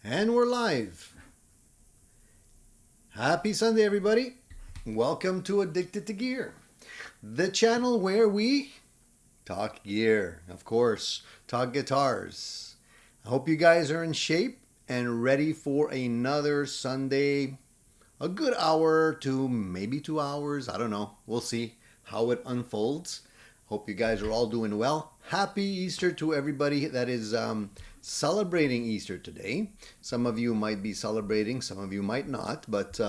And we're live. Happy Sunday, everybody. Welcome to Addicted to Gear, the channel where we talk gear, of course, talk guitars. I hope you guys are in shape and ready for another Sunday. A good hour to maybe 2 hours. I don't know. We'll see how it unfolds. Hope you guys are all doing well. Happy Easter to everybody that is celebrating Easter today. Some of you might be celebrating, some of you might not, but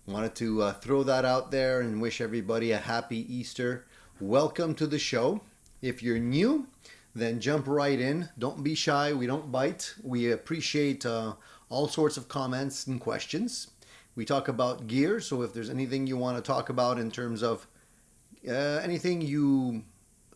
wanted to throw that out there and wish everybody a happy Easter. Welcome to the show. If you're new, then jump right in. Don't be shy. We don't bite. We appreciate all sorts of comments and questions. We talk about gear, so if there's anything you want to talk about in terms of anything you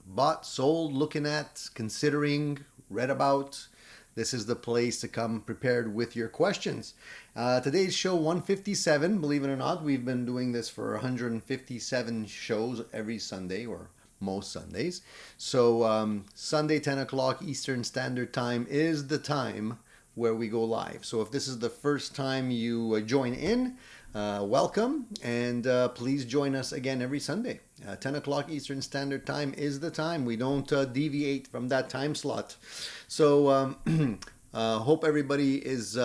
bought, sold, looking at, considering, read about, this is the place to come prepared with your questions. Today's show 157, believe it or not. We've been doing this for 157 shows every Sunday, or most Sundays. So Sunday 10 o'clock Eastern Standard Time is the time where we go live. So if this is the first time you join in, welcome, and please join us again every Sunday. 10 o'clock Eastern Standard Time is the time. We don't deviate from that time slot. So hope everybody is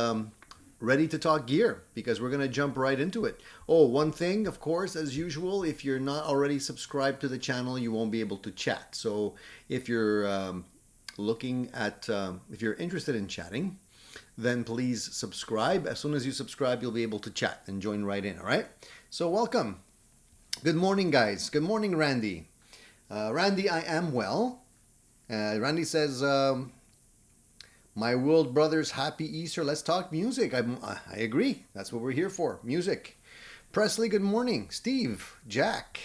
ready to talk gear, because we're going to jump right into it. Oh, one thing, of course, as usual, if you're not already subscribed to the channel, you won't be able to chat. So if you're if you're interested in chatting, then please subscribe. As soon as you subscribe, you'll be able to chat and join right in, all right? So welcome. Good morning, guys. Good morning, Randy. Randy, I am well. Randy says, my world brothers, happy Easter. Let's talk music. I agree. That's what we're here for, music. Presley, good morning. Steve, Jack.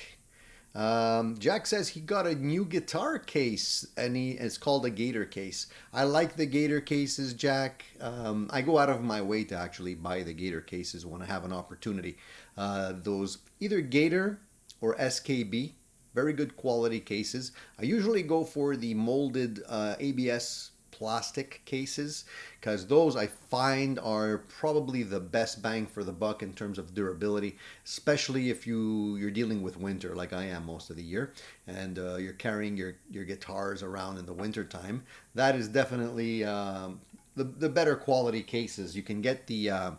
Jack says he got a new guitar case, and it's called a Gator case. I like the Gator cases, Jack. I go out of my way to actually buy the Gator cases when I have an opportunity. Those either Gator or SKB, very good quality cases. I usually go for the molded ABS plastic cases, because those I find are probably the best bang for the buck in terms of durability, especially if you're dealing with winter like I am most of the year, and you're carrying your guitars around in the winter time. That is definitely the better quality cases. You can get the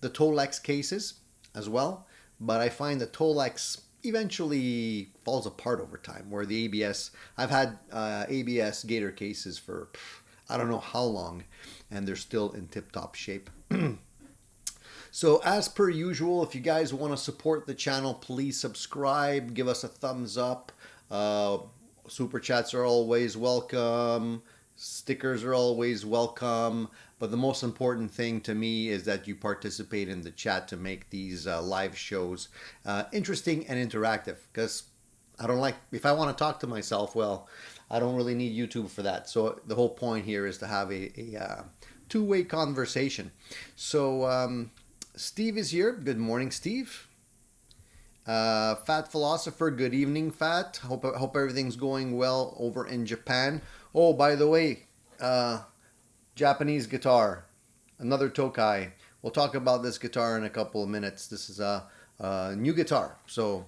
Tolex cases as well, but I find the Tolex eventually falls apart over time, where the ABS, I've had ABS Gator cases for I don't know how long, and they're still in tip-top shape. So as per usual, if you guys want to support the channel, please subscribe, give us a thumbs up. Super chats are always welcome. Stickers are always welcome. But the most important thing to me is that you participate in the chat to make these live shows interesting and interactive, because I don't like, if I want to talk to myself, well, I don't really need YouTube for that. So the whole point here is to have a two-way conversation. So Steve is here. Good morning, Steve. Fat Philosopher, good evening, Fat. Hope everything's going well over in Japan. Oh, by the way, Japanese guitar, another Tokai. We'll talk about this guitar in a couple of minutes. This is a new guitar, so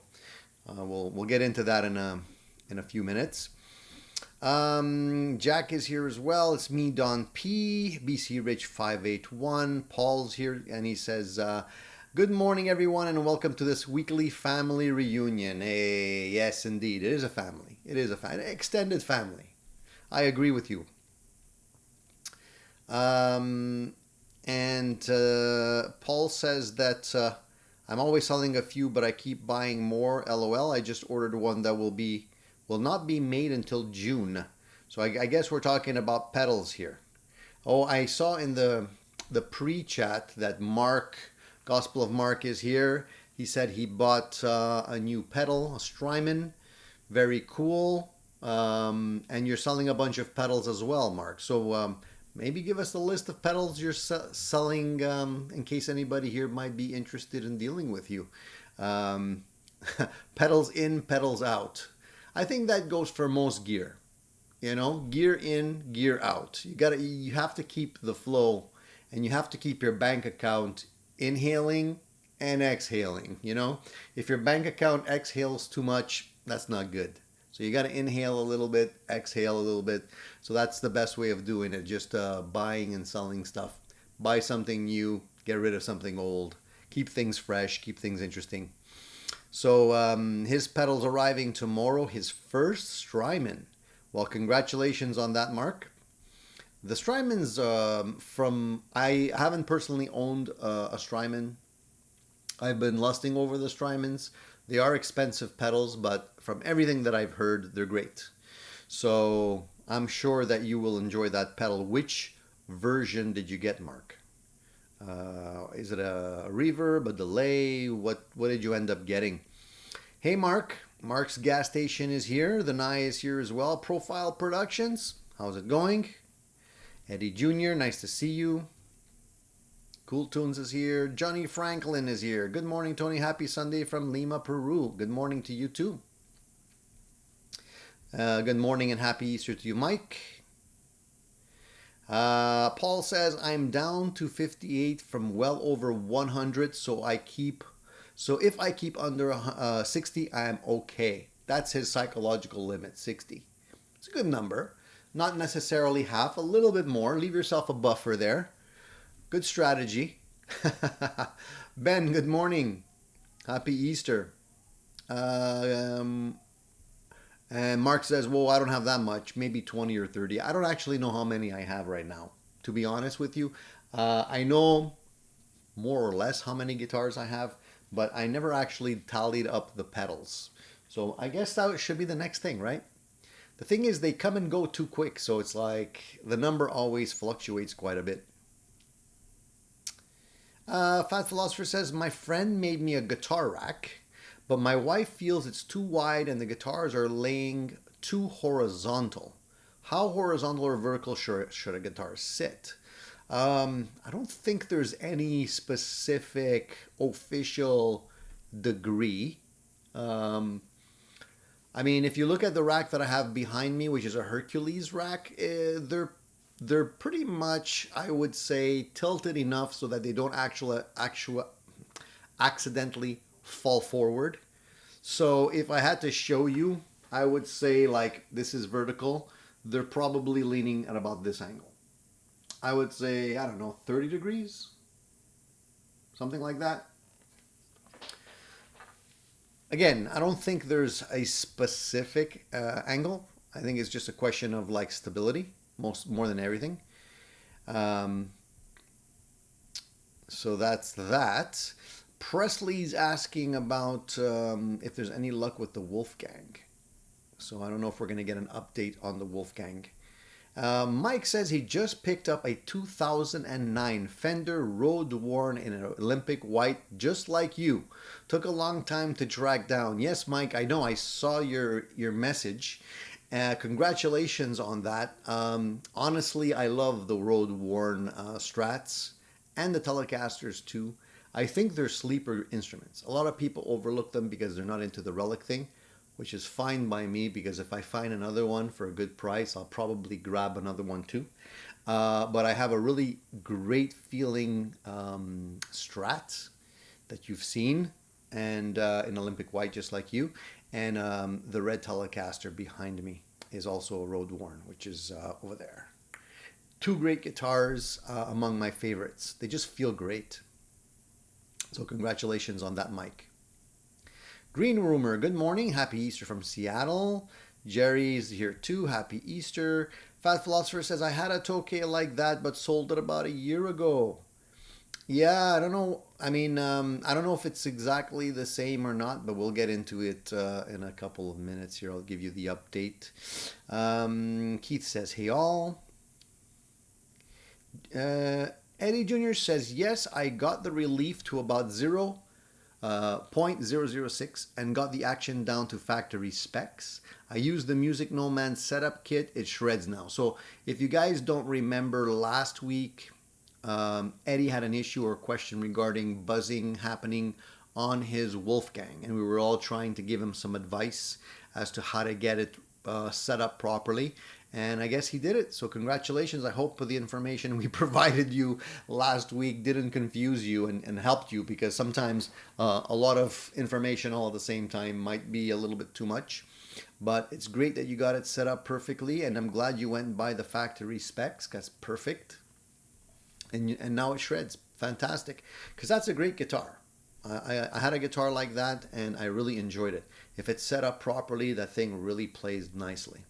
we'll get into that in a few minutes. Jack is here as well. It's me, Don P. BC Rich 581. Paul's here, and he says, good morning, everyone, and welcome to this weekly family reunion. Hey, yes, indeed, it is a family. It is a extended family. I agree with you. And Paul says that I'm always selling a few, but I keep buying more. LOL. I just ordered one that will not be made until June. So I guess we're talking about pedals here. Oh, I saw in the pre-chat that Mark, Gospel of Mark, is here. He said he bought a new pedal, a Strymon. Very cool. And you're selling a bunch of pedals as well, Mark. So maybe give us a list of pedals you're selling in case anybody here might be interested in dealing with you. Pedals in, pedals out. I think that goes for most gear. Gear in, gear out. You have to keep the flow and you have to keep your bank account inhaling and exhaling. If your bank account exhales too much, that's not good. So you got to inhale a little bit, exhale a little bit. So that's the best way of doing it. Just buying and selling stuff. Buy something new, get rid of something old. Keep things fresh, keep things interesting. So his pedal's arriving tomorrow, his first Strymon. Well, congratulations on that, Mark. The Strymons I haven't personally owned a Strymon. I've been lusting over the Strymons. They are expensive pedals, but from everything that I've heard, they're great. So I'm sure that you will enjoy that pedal. Which version did you get, Mark? Is it a reverb, a delay? What did you end up getting? Hey, Mark. Mark's gas station is here. The Nye is here as well. Profile Productions. How's it going? Eddie Jr., nice to see you. Cool Tunes is here. Johnny Franklin is here. Good morning, Tony. Happy Sunday from Lima, Peru. Good morning to you too. Good morning and happy Easter to you, Mike. Paul says, I'm down to 58 from well over 100, so if I keep under 60, I am okay. That's his psychological limit, 60. It's a good number. Not necessarily half, a little bit more. Leave yourself a buffer there. Good strategy. Ben, good morning. Happy Easter. And Mark says, whoa, I don't have that much. Maybe 20 or 30. I don't actually know how many I have right now, to be honest with you. I know more or less how many guitars I have, but I never actually tallied up the pedals. So I guess that should be the next thing, right? The thing is, they come and go too quick, so it's like the number always fluctuates quite a bit. Fat Philosopher says, my friend made me a guitar rack, but my wife feels it's too wide and the guitars are laying too horizontal. How horizontal or vertical should a guitar sit? I don't think there's any specific official degree. I mean, if you look at the rack that I have behind me, which is a Hercules rack, they're pretty much, I would say, tilted enough so that they don't accidentally fall forward. So if I had to show you, I would say like this is vertical. They're probably leaning at about this angle. I would say, I don't know, 30 degrees? Something like that. Again, I don't think there's a specific angle. I think it's just a question of like stability, more than everything. So that's that. Presley's asking about if there's any luck with the Wolfgang. So I don't know if we're going to get an update on the Wolfgang. Mike says he just picked up a 2009 Fender Road Worn in an Olympic white, just like you. Took a long time to track down. Yes, Mike, I know. I saw your message. Congratulations on that. Honestly, I love the Road Worn Strats and the Telecasters too. I think they're sleeper instruments. A lot of people overlook them because they're not into the relic thing, which is fine by me, because if I find another one for a good price, I'll probably grab another one too. But I have a really great feeling Strat that you've seen, and in Olympic white, just like you. And the red Telecaster behind me is also a Road Worn, which is over there. Two great guitars, among my favorites. They just feel great. So congratulations on that, Mike. Green Rumor, good morning. Happy Easter from Seattle. Jerry's here too. Happy Easter. Fat Philosopher says, I had a Tokay like that, but sold it about a year ago. Yeah, I don't know. I mean, I don't know if it's exactly the same or not, but we'll get into it in a couple of minutes here. I'll give you the update. Keith says, hey all. Eddie Jr. says, yes, I got the relief to about 0.006 and got the action down to factory specs. I used the Music No Man setup kit. It shreds now. So if you guys don't remember last week, Eddie had an issue or question regarding buzzing happening on his Wolfgang, and we were all trying to give him some advice as to how to get it set up properly. And I guess he did it. So congratulations. I hope the information we provided you last week didn't confuse you and helped you, because sometimes a lot of information all at the same time might be a little bit too much. But it's great that you got it set up perfectly, and I'm glad you went by the factory specs. That's perfect. And now it shreds. Fantastic. Because that's a great guitar. I had a guitar like that, and I really enjoyed it. If it's set up properly, that thing really plays nicely.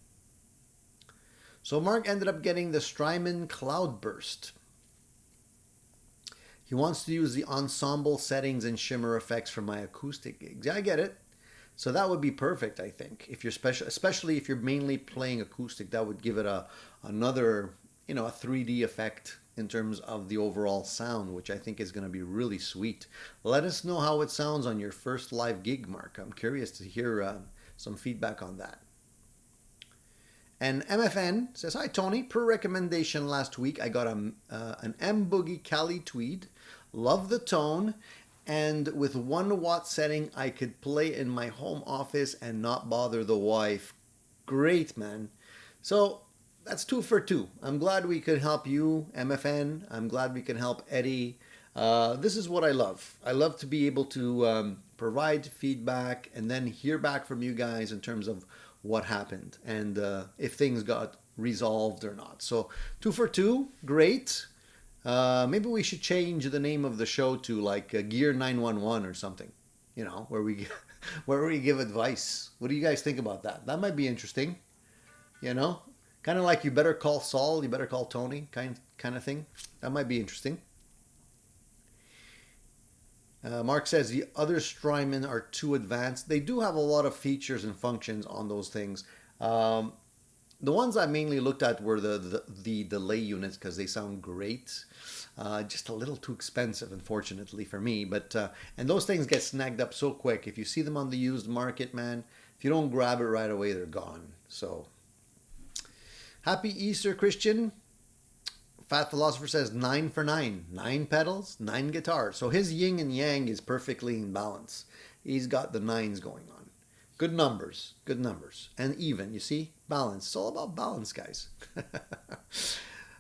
So Mark ended up getting the Strymon Cloudburst. He wants to use the ensemble settings and shimmer effects for my acoustic gigs. Yeah, I get it. So that would be perfect, I think. If you're especially if you're mainly playing acoustic, that would give it another, a 3D effect in terms of the overall sound, which I think is going to be really sweet. Let us know how it sounds on your first live gig, Mark. I'm curious to hear some feedback on that. And MFN says, hi Tony, per recommendation last week, I got an M Boogie Cali Tweed. Love the tone. And with 1 watt setting, I could play in my home office and not bother the wife. Great, man. So that's 2 for 2. I'm glad we could help you, MFN. I'm glad we can help Eddie. This is what I love. I love to be able to provide feedback and then hear back from you guys in terms of what happened and if things got resolved or not. So 2 for 2, great. Maybe we should change the name of the show to like Gear 911 or something, where we where we give advice. What do you guys think about that? That might be interesting, kind of like You Better Call Saul, You Better Call Tony kind of thing. That might be interesting. Mark says the other Strymon are too advanced. They do have a lot of features and functions on those things. The ones I mainly looked at were the delay units because they sound great. Just a little too expensive, unfortunately, for me. But and those things get snagged up so quick. If you see them on the used market, man, if you don't grab it right away, they're gone. So, happy Easter, Christian. Fat Philosopher says 9 for 9. 9 pedals, 9 guitars. So his yin and yang is perfectly in balance. He's got the 9s going on. Good numbers. And even, you see? Balance. It's all about balance, guys.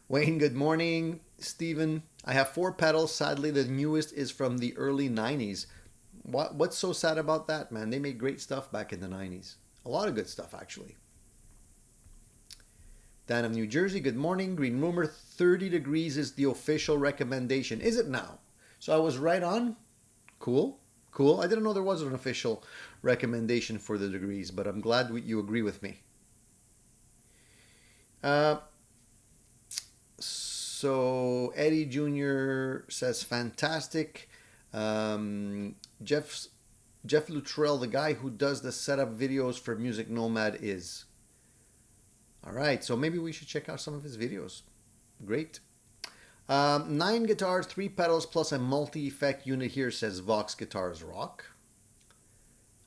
Wayne, good morning. Stephen, I have 4 pedals. Sadly, the newest is from the early 90s. What's so sad about that, man? They made great stuff back in the 90s. A lot of good stuff, actually. Dan of New Jersey, good morning. Green Rumor, 30 degrees is the official recommendation. Is it now? So I was right on? Cool. I didn't know there was an official recommendation for the degrees, but I'm glad you agree with me. So Eddie Jr. says, fantastic. Jeff Luttrell, the guy who does the setup videos for Music Nomad is. All right, so maybe we should check out some of his videos. Great. 9 guitars, 3 pedals, plus a multi-effect unit here, says Vox Guitars Rock.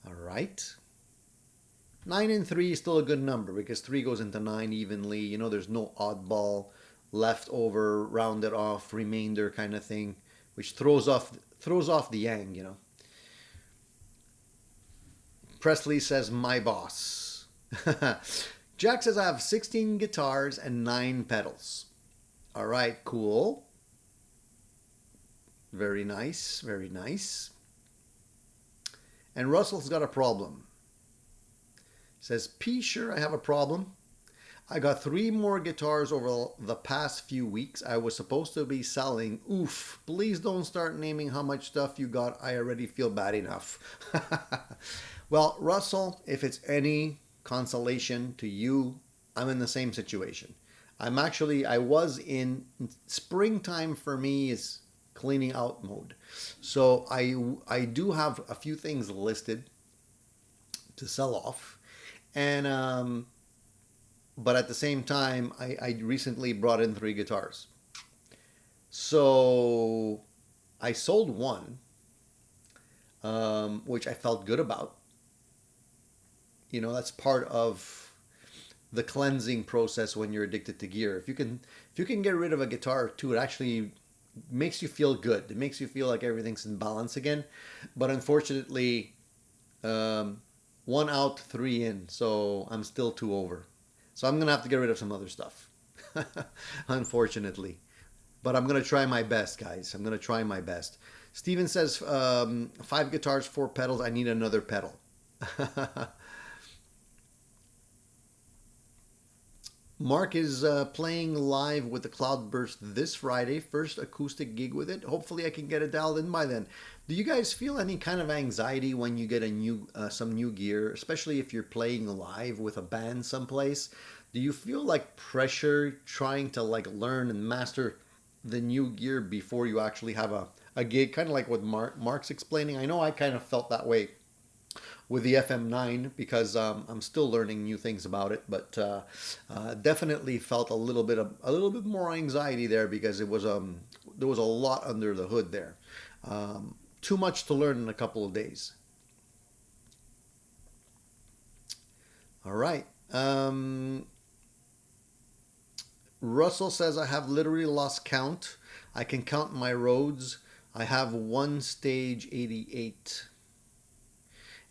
All right. 9 and 3 is still a good number because 3 goes into 9 evenly. There's no oddball, leftover, rounded off, remainder kind of thing, which throws off the yang, Presley says, my boss. Jack says, I have 16 guitars and 9 pedals. All right, cool. Very nice. And Russell's got a problem. Says, P, sure, I have a problem. I got 3 more guitars over the past few weeks. I was supposed to be selling. Oof, please don't start naming how much stuff you got. I already feel bad enough. Well, Russell, if it's any consolation to you, I'm in the same situation. I was in springtime for me is cleaning out mode. So I do have a few things listed to sell off. And but at the same time, I recently brought in 3 guitars. So I sold one, which I felt good about. That's part of the cleansing process when you're addicted to gear. If you can get rid of a guitar or 2, it actually makes you feel good. It makes you feel like everything's in balance again. But unfortunately, 1 out, 3 in. So I'm still 2 over. So I'm gonna have to get rid of some other stuff, unfortunately. But I'm gonna try my best, guys. I'm gonna try my best. Steven says 5 guitars, 4 pedals. I need another pedal. Mark is playing live with the Cloudburst this Friday. First acoustic gig with it. Hopefully, I can get it dialed in by then. Do you guys feel any kind of anxiety when you get a new some new gear, especially if you're playing live with a band someplace? Do you feel like pressure trying to like learn and master the new gear before you actually have a gig? Kind of like what Mark's explaining. I know I kind of felt that way with the FM9 because I'm still learning new things about it, but definitely felt a little bit more anxiety there because it was there was a lot under the hood there. Too much to learn in a couple of days. All right. Russell says I have literally lost count. I can count my roads. I have one stage 88.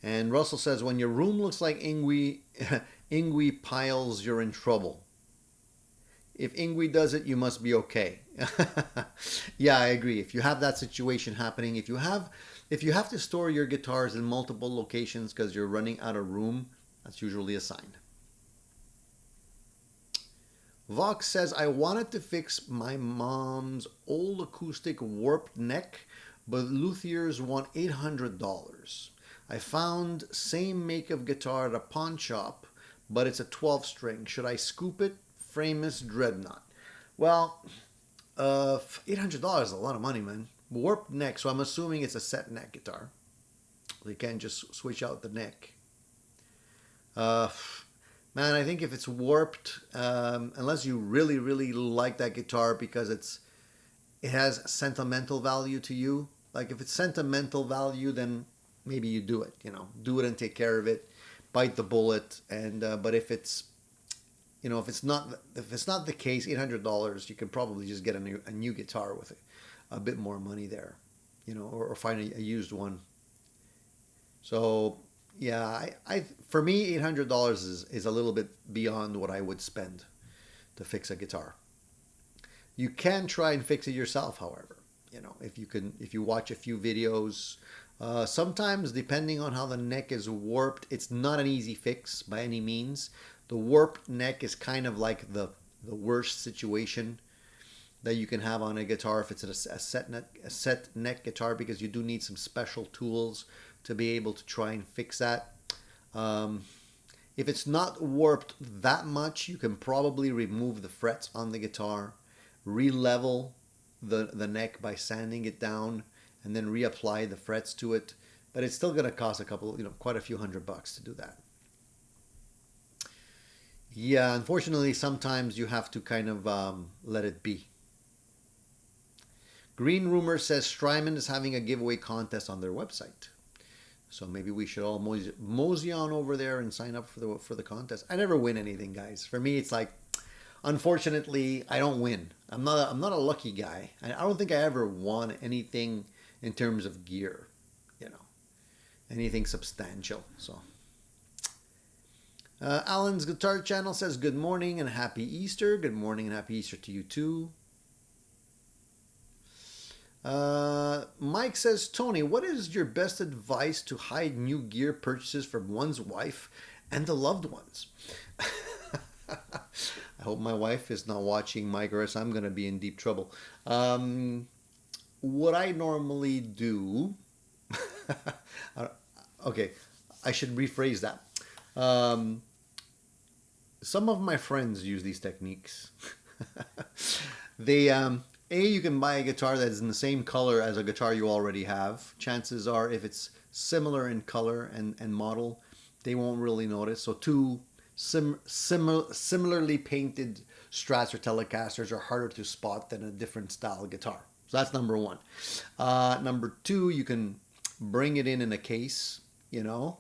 And Russell says, when your room looks like Ingui, Ingui piles, you're in trouble. If Ingui does it, you must be okay. Yeah, I agree. If you have that situation happening, if you have to store your guitars in multiple locations because you're running out of room, that's usually a sign. Vox says, I wanted to fix my mom's old acoustic warped neck, but luthiers want $800. I found same make of guitar at a pawn shop, but it's a 12 string. Should I scoop it? Framus Dreadnought. Well, $800 is a lot of money, man. Warped neck, so I'm assuming it's a set neck guitar. You can't just switch out the neck. Man, I think if it's warped, unless you really, really like that guitar because it has sentimental value to you. Like if it's sentimental value, then maybe you do it, do it and take care of it, bite the bullet. And but if it's if it's not the case, $800, you can probably just get a new guitar with a bit more money there, or find a used one. So yeah, I for me $800 is a little bit beyond what I would spend to fix a guitar. You can try and fix it yourself, however. If you watch a few videos. Sometimes, depending on how the neck is warped, it's not an easy fix by any means. The warped neck is kind of like the worst situation that you can have on a guitar if it's a set neck guitar, because you do need some special tools to be able to try and fix that. If it's not warped that much, you can probably remove the frets on the guitar, re-level the neck by sanding it down, and then reapply the frets to it. But it's still going to cost quite a few $100 to do that. Yeah, unfortunately, sometimes you have to kind of let it be. Green Rumor says Strymon is having a giveaway contest on their website. So maybe we should all mosey on over there and sign up for the contest. I never win anything, guys. For me, it's like, unfortunately, I don't win. I'm not a lucky guy. I don't think I ever won anything in terms of gear, anything substantial. So Alan's Guitar Channel says good morning and happy Easter. Good morning and happy Easter to you too. Mike says, Tony, what is your best advice to hide new gear purchases from one's wife and the loved ones? I hope my wife is not watching, Mike, or else I'm going to be in deep trouble. What I normally do... okay, I should rephrase that. Some of my friends use these techniques. You can buy a guitar that is in the same color as a guitar you already have. Chances are, if it's similar in color and model, they won't really notice. So two similarly painted Strats or Telecasters are harder to spot than a different style guitar. So that's number one. Number two, you can bring it in a case, and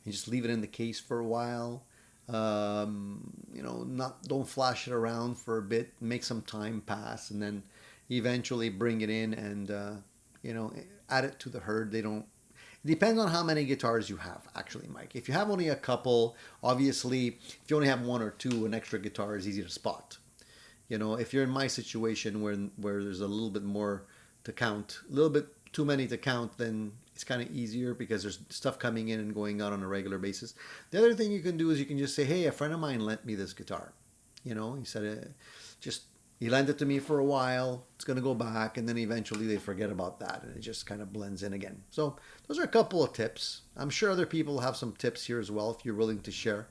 just leave it in the case for a while. Don't flash it around for a bit. Make some time pass, and then eventually bring it in and add it to the herd. It depends on how many guitars you have, actually, Mike. If you have only a couple, obviously, if you only have one or two, an extra guitar is easy to spot. You know, if you're in my situation where there's a little bit more to count, a little bit too many to count, then it's kind of easier because there's stuff coming in and going out on a regular basis. The other thing you can do is you can just say, hey, a friend of mine lent me this guitar. You know, he said, just he lent it to me for a while. It's going to go back, and then eventually they forget about that, and it just kind of blends in again. So those are a couple of tips. I'm sure other people have some tips here as well if you're willing to share.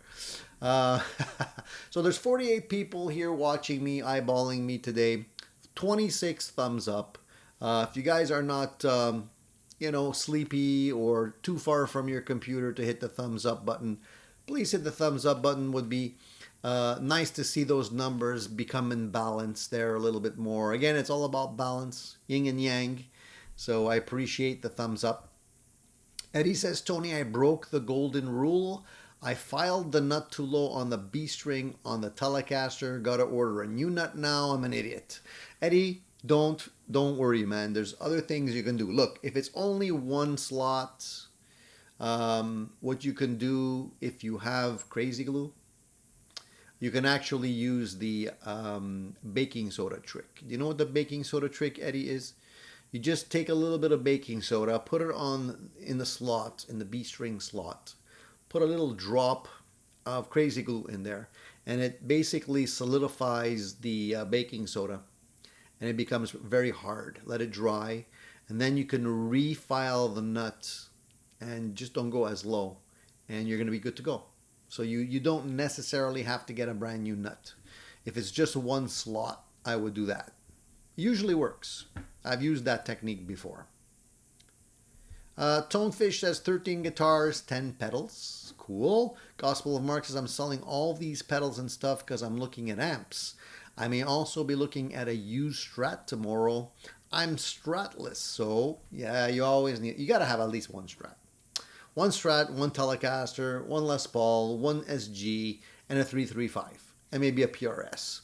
So there's 48 people here watching me, eyeballing me today. 26 thumbs up. If you guys are not, you know, sleepy or too far from your computer to hit the thumbs up button, please hit the thumbs up button. Would be nice to see those numbers become in balance there a little bit more. Again, it's all about balance, yin and yang. So I appreciate the thumbs up. Eddie says, Tony, I broke the golden rule. I filed the nut too low on the B string on the Telecaster. Got to order a new nut now. I'm an idiot. Eddie, don't worry, man. There's other things you can do. Look, if it's only one slot, what you can do if you have crazy glue, you can actually use the baking soda trick. Do you know what the baking soda trick, Eddie, is? You just take a little bit of baking soda, put it on in the slot, in the B string slot, put a little drop of crazy glue in there, and it basically solidifies the baking soda, and it becomes very hard. Let it dry, and then you can refile the nut, and just don't go as low, and you're going to be good to go. So you don't necessarily have to get a brand new nut. If it's just one slot, I would do that. Usually works. I've used that technique before. Tonefish says 13 guitars, 10 pedals. Cool. Gospel of Mark says I'm selling all these pedals and stuff because I'm looking at amps. I may also be looking at a used Strat tomorrow. I'm Stratless, so yeah, you got to have at least one Strat. One Strat, one Telecaster, one Les Paul, one SG, and a 335, and maybe a PRS.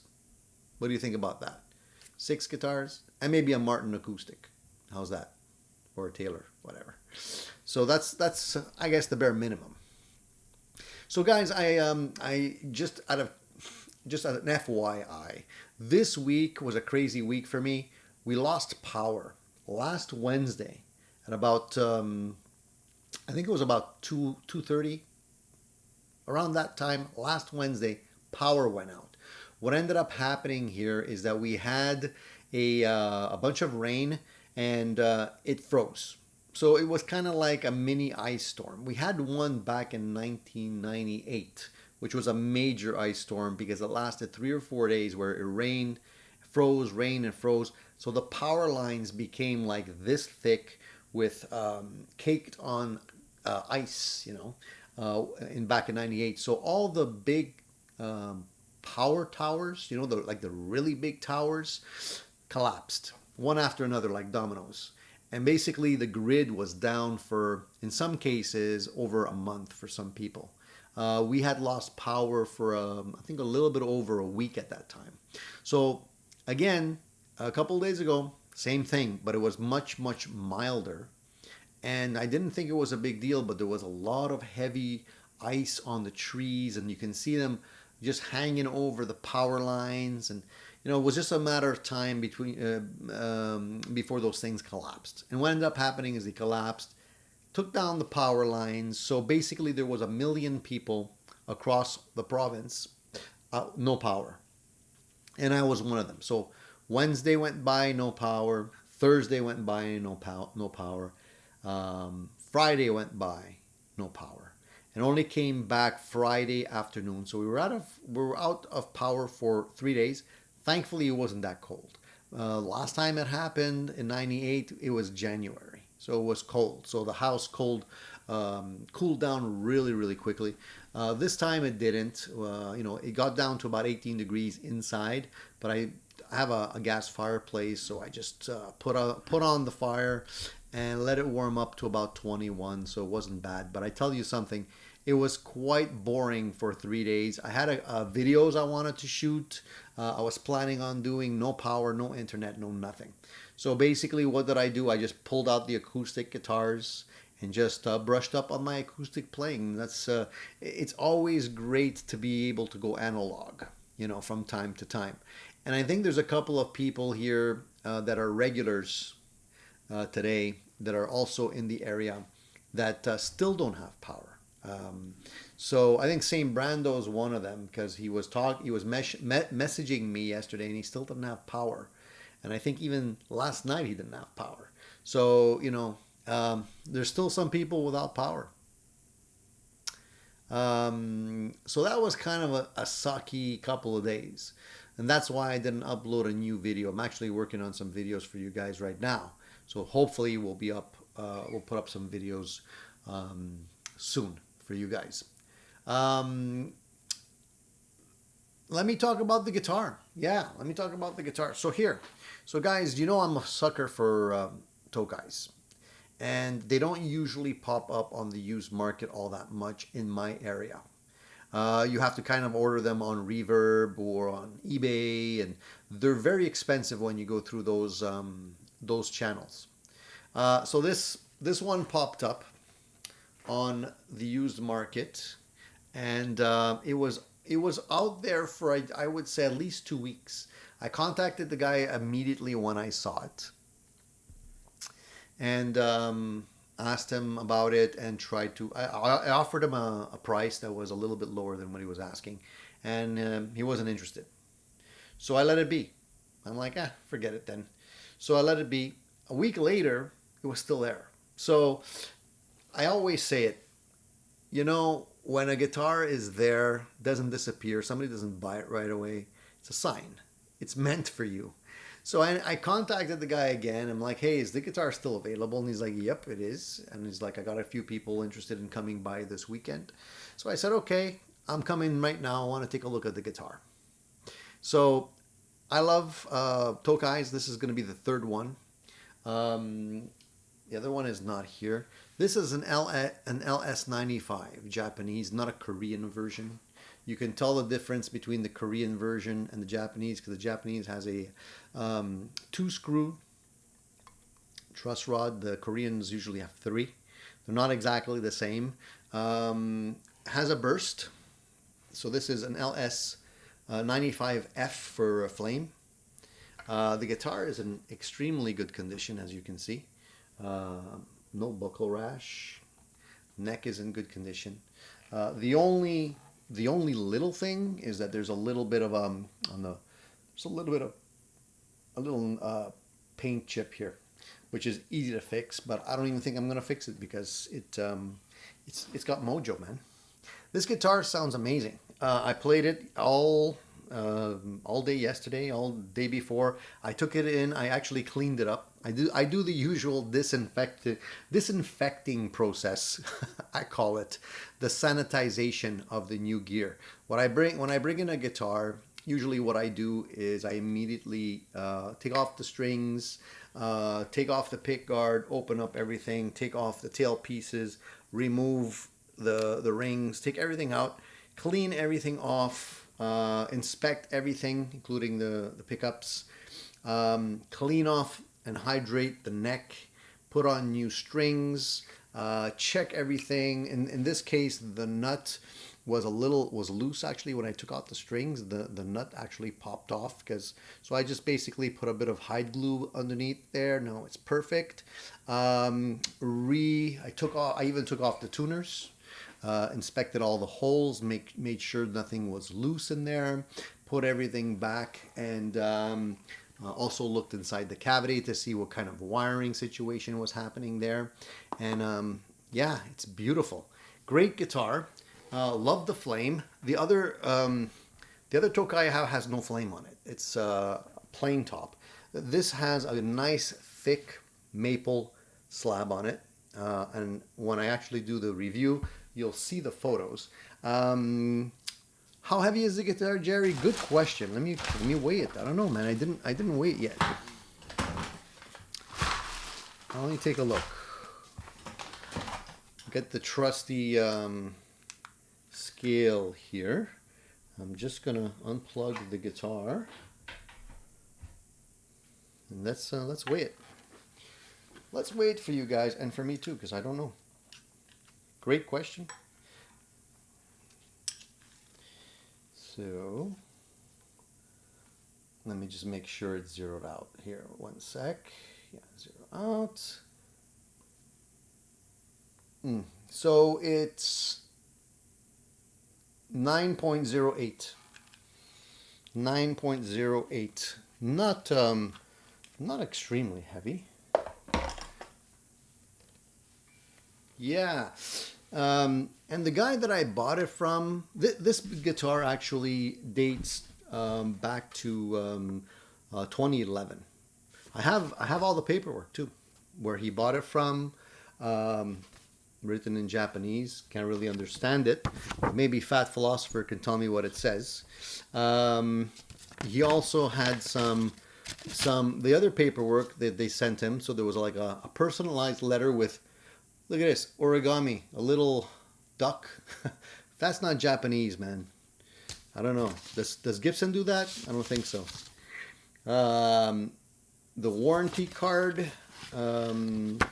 What do you think about that? 6 guitars, and maybe a Martin acoustic. How's that? Or a Taylor, whatever. So that's I guess the bare minimum. So guys, I just an FYI, this week was a crazy week for me. We lost power last Wednesday at about I think it was about 2:30. Around that time, last Wednesday, power went out. What ended up happening here is that we had a bunch of rain, and it froze. So it was kind of like a mini ice storm. We had one back in 1998, which was a major ice storm because it lasted 3 or 4 days where it rained, froze, rained, and froze. So the power lines became like this thick with caked on ice, you know, back in 98. So all the big power towers, you know, the really big towers, collapsed one after another like dominoes. And basically the grid was down for, in some cases, over a month for some people. We had lost power for, I think, a little bit over a week at that time. So again, a couple of days ago, same thing, but it was much, much milder. And I didn't think it was a big deal, but there was a lot of heavy ice on the trees, and you can see them just hanging over the power lines. And you know, it was just a matter of time before those things collapsed. And what ended up happening is they collapsed, took down the power lines. So basically there was 1 million people across the province, no power. And I was one of them. So Wednesday went by, no power. Thursday went by, no power. Friday went by, no power. And only came back Friday afternoon. So we were out of power for 3 days. Thankfully, it wasn't that cold. Last time it happened in 98, it was January. So it was cold. So the house cooled down really, really quickly. This time it didn't. You know, it got down to about 18 degrees inside. But I have a gas fireplace, so I just put on the fire and let it warm up to about 21. So it wasn't bad. But I tell you something, it was quite boring for 3 days. I had videos I wanted to shoot. I was planning on doing no power, no internet, no nothing. So basically what did I do? I just pulled out the acoustic guitars and just brushed up on my acoustic playing. That's it's always great to be able to go analog, you know, from time to time. And I think there's a couple of people here that are regulars today that are also in the area that still don't have power. So I think Saint Brando is one of them because he was messaging me yesterday and he still didn't have power, and I think even last night he didn't have power. So you know, there's still some people without power. So that was kind of a sucky couple of days, and that's why I didn't upload a new video. I'm actually working on some videos for you guys right now, so hopefully we'll be up. We'll put up some videos soon for you guys. Let me talk about the guitar. Yeah, let me talk about the guitar. So guys, you know I'm a sucker for Tokais, and they don't usually pop up on the used market all that much in my area. You have to kind of order them on Reverb or on eBay, and they're very expensive when you go through those channels. So this one popped up on the used market, and it was out there for I would say at least 2 weeks. I contacted the guy immediately when I saw it, and asked him about it and tried to. I offered him a price that was a little bit lower than what he was asking, and he wasn't interested. So I let it be. I'm like, forget it then. So I let it be. A week later, it was still there. So I always say it, you know, when a guitar is there, doesn't disappear, somebody doesn't buy it right away, it's a sign. It's meant for you. So I contacted the guy again. I'm like, hey, is the guitar still available? And he's like, yep, it is. And he's like, I got a few people interested in coming by this weekend. So I said, okay, I'm coming right now. I want to take a look at the guitar. So I love Tokais. This is going to be the third one. The other one is not here. This is an LS95 Japanese, not a Korean version. You can tell the difference between the Korean version and the Japanese because the Japanese has a 2-screw truss rod. The Koreans usually have 3. They're not exactly the same. Has a burst. So this is an LS95F for a flame. The guitar is in extremely good condition, as you can see. No buckle rash. Neck is in good condition. The only little thing is that there's a little bit of paint chip here, which is easy to fix. But I don't even think I'm gonna fix it because it's got mojo, man. This guitar sounds amazing. I played it all day yesterday, all day before. I took it in. I actually cleaned it up. I do the usual disinfecting process. I call it the sanitization of the new gear. When I bring in a guitar, usually what I do is I immediately take off the strings, take off the pick guard, open up everything, take off the tail pieces, remove the rings, take everything out, clean everything off, inspect everything, including the pickups, clean off and hydrate the neck, put on new strings, check everything. In this case, the nut was loose actually. When I took out the strings, the nut actually popped off so I just basically put a bit of hide glue underneath there. Now it's perfect. I even took off the tuners, inspected all the holes, made sure nothing was loose in there, put everything back, and also looked inside the cavity to see what kind of wiring situation was happening there. And yeah, it's beautiful. Great guitar. Love the flame. The other Tokai I have has no flame on it. It's plain top. This has a nice thick maple slab on it. And when I actually do the review, you'll see the photos. How heavy is the guitar, Jerry? Good question. Let me weigh it. I don't know, man. I didn't weigh it yet. Let me take a look. Get the trusty scale here. I'm just gonna unplug the guitar and let's weigh it. Let's weigh it for you guys and for me too, because I don't know. Great question. So let me just make sure it's zeroed out here. One sec. Yeah, zero out. So it's 9.08. 9.08. Not extremely heavy. Yeah. And the guy that I bought it from, this guitar actually dates back to 2011. I have all the paperwork too, where he bought it from, written in Japanese. Can't really understand it. Maybe Fat Philosopher can tell me what it says. He also had some the other paperwork that they sent him. So there was like a personalized letter with, look at this, origami, a little duck. That's not Japanese, man. I don't know. Does Gibson do that? I don't think so. The warranty card, and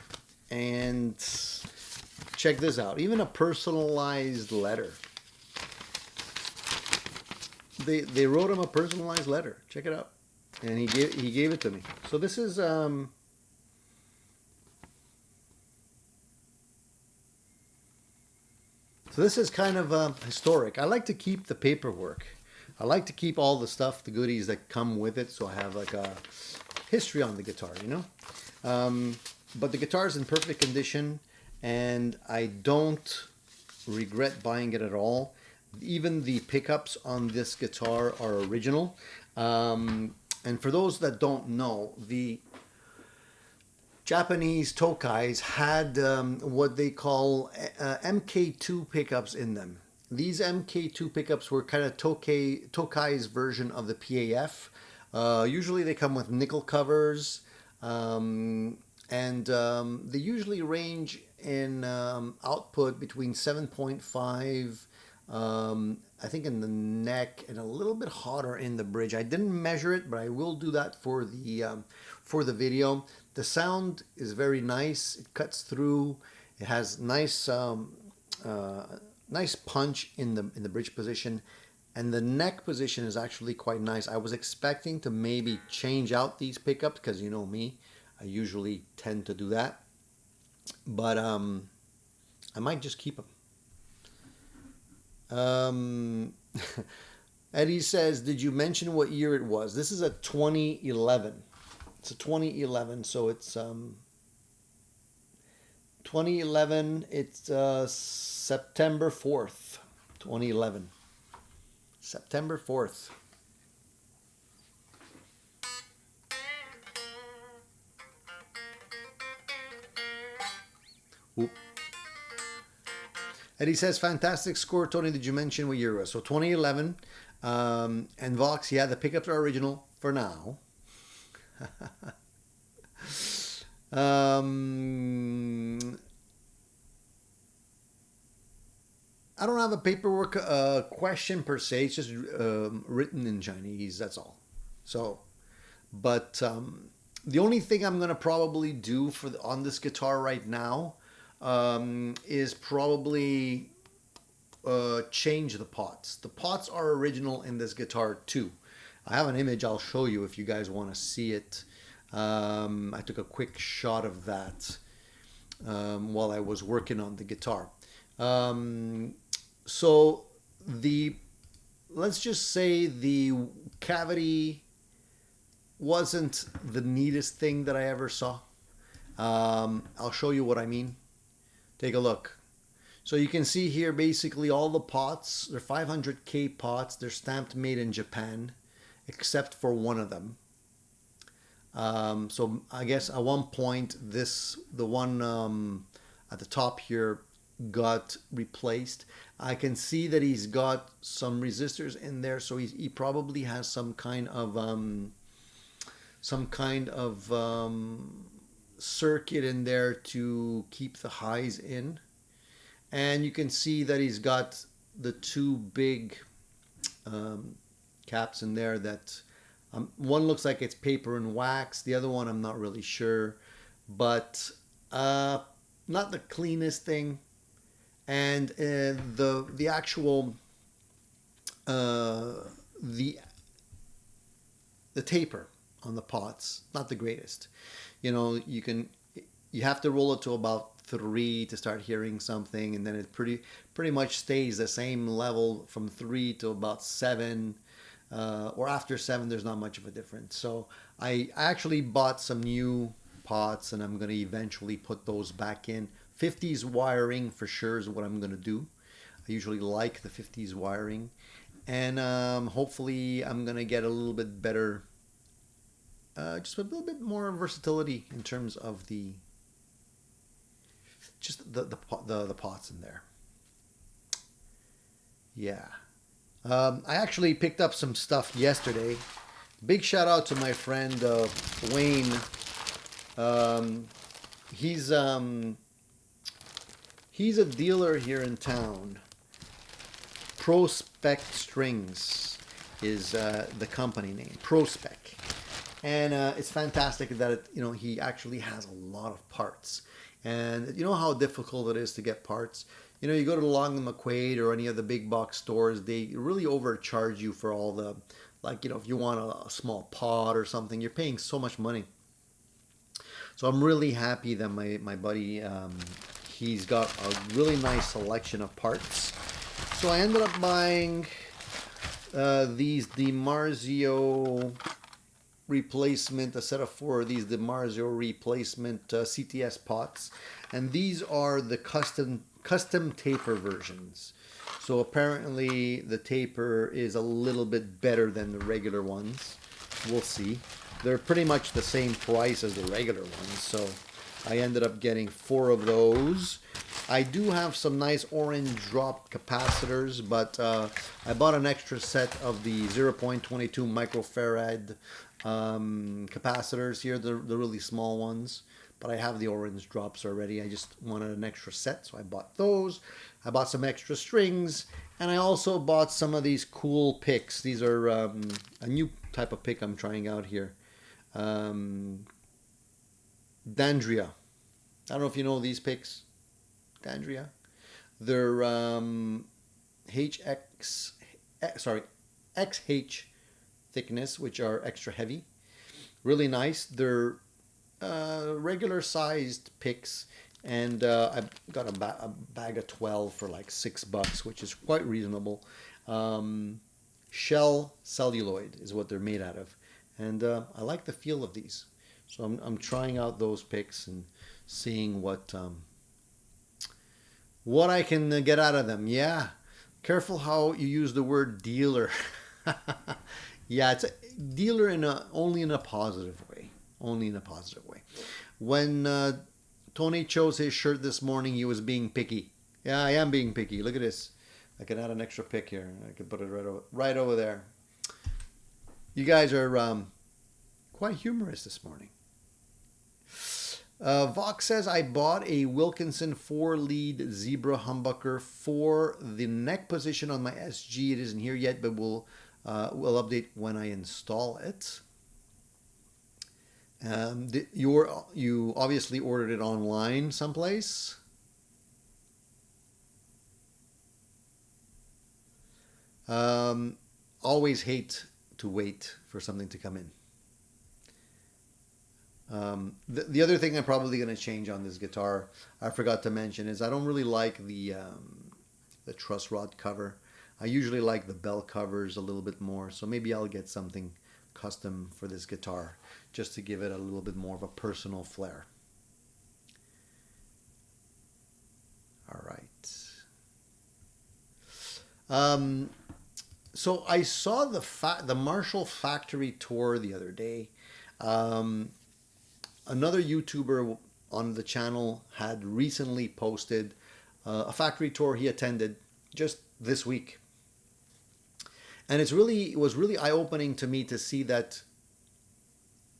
check this out. Even a personalized letter. They wrote him a personalized letter. Check it out, and he gave it to me. So this is So this is kind of historic. I like to keep the paperwork. I like to keep all the stuff, the goodies that come with it, so I have like a history on the guitar, you know? But the guitar is in perfect condition, and I don't regret buying it at all. Even the pickups on this guitar are original. And for those that don't know, the Japanese Tokais had what they call MK2 pickups in them. These MK2 pickups were kind of Tokai's version of the PAF. Usually they come with nickel covers, and they usually range in output between 7.5, I think in the neck, and a little bit hotter in the bridge. I didn't measure it, but I will do that for the video. The sound is very nice. It cuts through. It has nice nice punch in the bridge position, and the neck position is actually quite nice. I was expecting to maybe change out these pickups because, you know me, I usually tend to do that, but I might just keep them. Eddie says, did you mention what year it was? This is a 2011. It's a 2011, so it's 2011. It's September 4th, 2011. September 4th. Oop. Eddie says, fantastic score, Tony. Did you mention what year it was? So 2011. And Vox, yeah, the pickups are original for now. I don't have a paperwork question per se. It's just written in Chinese. That's all. So, but the only thing I'm gonna probably do on this guitar right now is probably change the pots. The pots are original in this guitar too. I have an image I'll show you if you guys want to see it. I took a quick shot of that while I was working on the guitar. So let's just say the cavity wasn't the neatest thing that I ever saw. I'll show you what I mean. Take a look. So you can see here basically all the pots. They're 500K pots. They're stamped made in Japan, except for one of them. So I guess at one point the one at the top here got replaced. I can see that he's got some resistors in there, so he probably has some kind of circuit in there to keep the highs in. And you can see that he's got the two big caps in there that one looks like it's paper and wax. The other one I'm not really sure, but not the cleanest thing. and the actual the taper on the pots, not the greatest. You know, you have to roll it to about 3 to start hearing something, and then it pretty much stays the same level from 3 to about 7, or after 7 there's not much of a difference. So I actually bought some new pots, and I'm going to eventually put those back in. 50s wiring for sure is what I'm going to do. I usually like the 50s wiring, and hopefully I'm going to get a little bit better, just a little bit more versatility in terms of the pots in there. Yeah. I actually picked up some stuff yesterday. Big shout out to my friend Wayne. He's a dealer here in town. Prospect Strings is the company name. Prospect. And it's fantastic that he actually has a lot of parts. And you know how difficult it is to get parts. You go to Long and McQuaid or any of the big box stores, they really overcharge you for all the, if you want a small pot or something, you're paying so much money. So I'm really happy that my buddy, he's got a really nice selection of parts. So I ended up buying these DiMarzio replacement, a set of 4 of these DiMarzio replacement CTS pots, and these are the custom taper versions. So apparently the taper is a little bit better than the regular ones. We'll see. They're pretty much the same price as the regular ones, so I ended up getting 4 of those. I do have some nice orange drop capacitors, but I bought an extra set of the 0.22 microfarad capacitors here, the really small ones, but I have the orange drops already. I just wanted an extra set, so I bought those. I bought some extra strings, and I also bought some of these cool picks. These are a new type of pick I'm trying out here. Dandria. I don't know if you know these picks. Dandria. They're XH thickness, which are extra heavy. Really nice. They're regular sized picks, and I got a bag of 12 for like $6, which is quite reasonable. Shell celluloid is what they're made out of, and I like the feel of these. So I'm trying out those picks and seeing what I can get out of them. Yeah, careful how you use the word dealer. Yeah, it's a dealer only in a positive way. Only in a positive way. When Tony chose his shirt this morning, he was being picky. Yeah, I am being picky. Look at this. I can add an extra pick here. I can put it right over there. You guys are quite humorous this morning. Vox says, I bought a Wilkinson 4-lead zebra humbucker for the neck position on my SG. It isn't here yet, but we'll update when I install it. You obviously ordered it online someplace. Always hate to wait for something to come in. The other thing I'm probably going to change on this guitar, I forgot to mention, is I don't really like the truss rod cover. I usually like the bell covers a little bit more, so maybe I'll get something custom for this guitar just to give it a little bit more of a personal flair. All right. So I saw the Marshall factory tour the other day. Another YouTuber on the channel had recently posted a factory tour he attended just this week. And it was really eye-opening to me to see that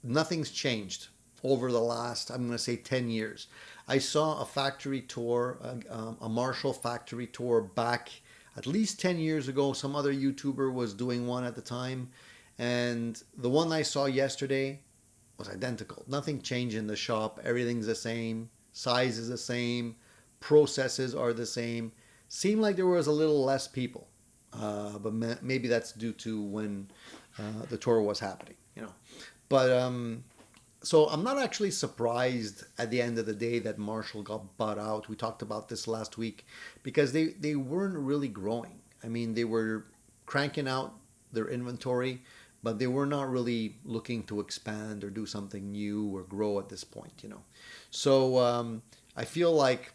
nothing's changed over the last, I'm going to say, 10 years. I saw a factory tour, a Marshall factory tour back at least 10 years ago. Some other YouTuber was doing one at the time. And the one I saw yesterday was identical. Nothing changed in the shop. Everything's the same. Size is the same. processes are the same. Seemed like there was a little less people, but maybe that's due to when the tour was happening, you know. But so I'm not actually surprised at the end of the day that Marshall got bought out. We talked about this last week because they weren't really growing. I mean, they were cranking out their inventory, but they were not really looking to expand or do something new or grow at this point, you know. So I feel like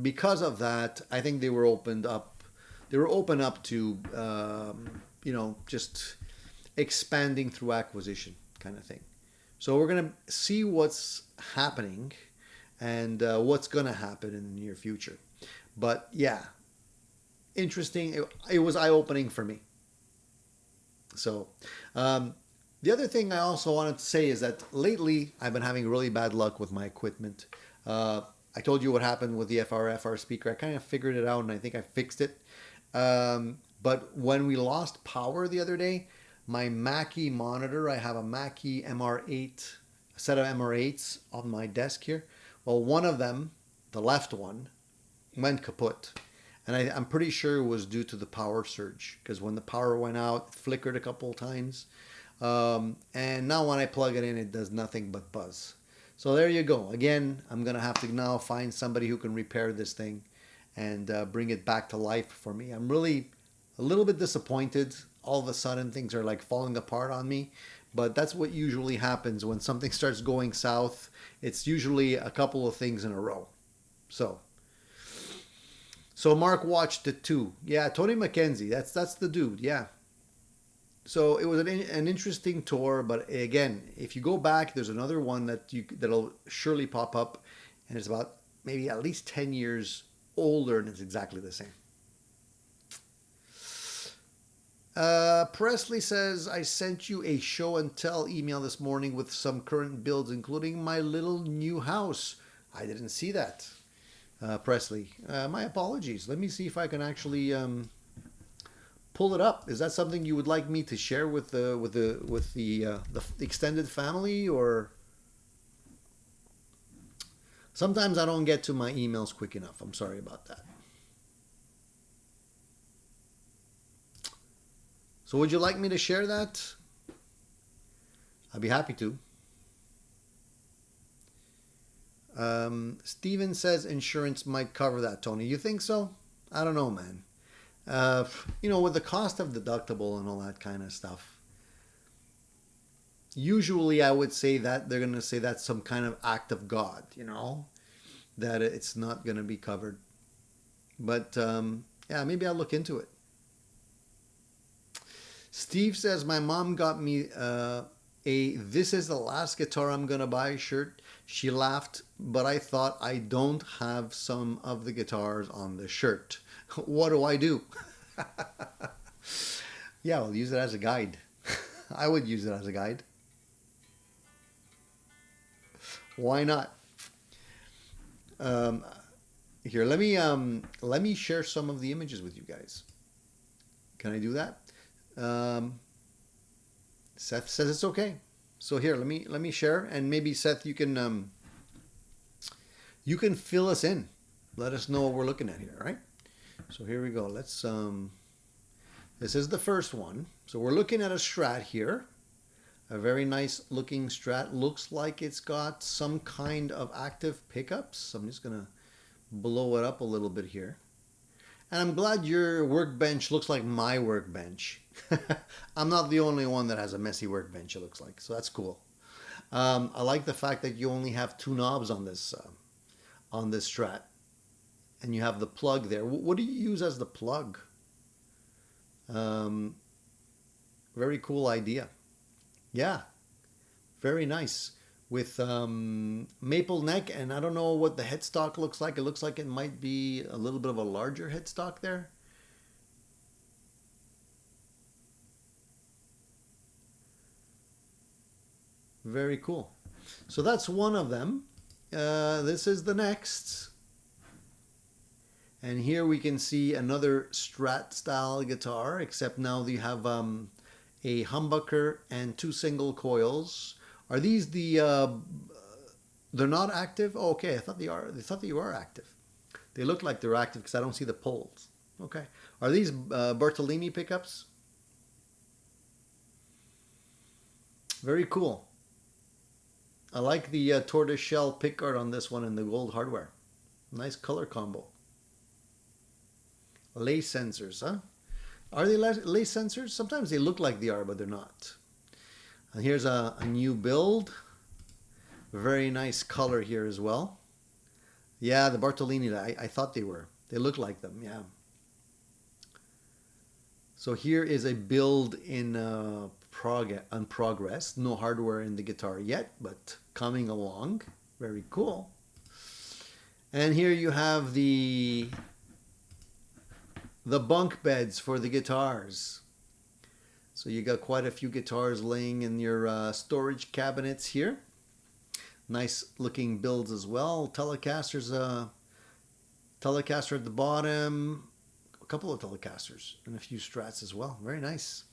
because of that, I think they were opened up. They were open up to you know, just expanding through acquisition kind of thing. So we're gonna see what's happening and what's gonna happen in the near future. But yeah, interesting. It was eye opening for me. So the other thing I also wanted to say is that lately I've been having really bad luck with my equipment. I told you what happened with the FR speaker. I kind of figured it out and I think I fixed it. But when we lost power the other day, my Mackie monitor, I have a Mackie MR8, a set of MR8s on my desk here. Well, one of them, the left one, went kaput. And I'm pretty sure it was due to the power surge because when the power went out, it flickered a couple of times. And now when I plug it in, it does nothing but buzz. So there you go. Again, I'm going to have to now find somebody who can repair this thing and bring it back to life for me. I'm really a little bit disappointed. All of a sudden, things are like falling apart on me. But that's what usually happens when something starts going south. It's usually a couple of things in a row. So Mark watched it too. Yeah, Tony McKenzie. That's the dude. Yeah. So it was an interesting tour, but again, if you go back, there's another one that'll surely pop up, and it's about maybe at least 10 years older, and it's exactly the same. Presley says, I sent you a show and tell email this morning with some current builds, including my little new house. I didn't see that, Presley. My apologies. Let me see if I can actually pull it up. Is that something you would like me to share with the extended family, or? Sometimes I don't get to my emails quick enough. I'm sorry about that. So would you like me to share that? I'd be happy to. Steven says insurance might cover that, Tony. You think so? I don't know, man. You know, with the cost of deductible and all that kind of stuff, usually I would say that they're going to say that's some kind of act of God, you know, that it's not going to be covered. But yeah, maybe I'll look into it. Steve says, my mom got me a "This is the last guitar I'm going to buy" shirt. She laughed, but I thought I don't have some of the guitars on the shirt. What do I do? Yeah, I'll use it as a guide. I would use it as a guide. Why not? Here, let me share some of the images with you guys. Can I do that? Seth says it's okay. So here, let me share, and maybe Seth, you can fill us in. Let us know what we're looking at here, all right? So here we go. Let's this is the first one. So we're looking at a Strat here. A very nice looking Strat. Looks like it's got some kind of active pickups. I'm just gonna blow it up a little bit here. And I'm glad your workbench looks like my workbench. I'm not the only one that has a messy workbench, it looks like. So that's cool. I like the fact that you only have two knobs on this Strat. And you have the plug there. What do you use as the plug? Very cool idea. Yeah, very nice. With maple neck, and I don't know what the headstock looks like. It looks like it might be a little bit of a larger headstock there. Very cool. So that's one of them. This is the next. And here we can see another Strat style guitar, except now you have a humbucker and two single coils. Are these the? They're not active. Oh, okay, I thought they are. They thought that you are active. They look like they're active because I don't see the poles. Okay. Are these Bertolini pickups? Very cool. I like the tortoise shell pickguard on this one and the gold hardware. Nice color combo. Lace sensors, huh? Are they lace sensors? Sometimes they look like they are, but they're not. And here's a new build. Very nice color here as well. Yeah, the Bartolini, I thought they were. They look like them, yeah. So here is a build in progress. No hardware in the guitar yet, but coming along. Very cool. And here you have the bunk beds for the guitars. So you got quite a few guitars laying in your storage cabinets here. Nice looking builds as well. Telecasters, Telecaster at the bottom. A couple of Telecasters and a few Strats as well. Very nice.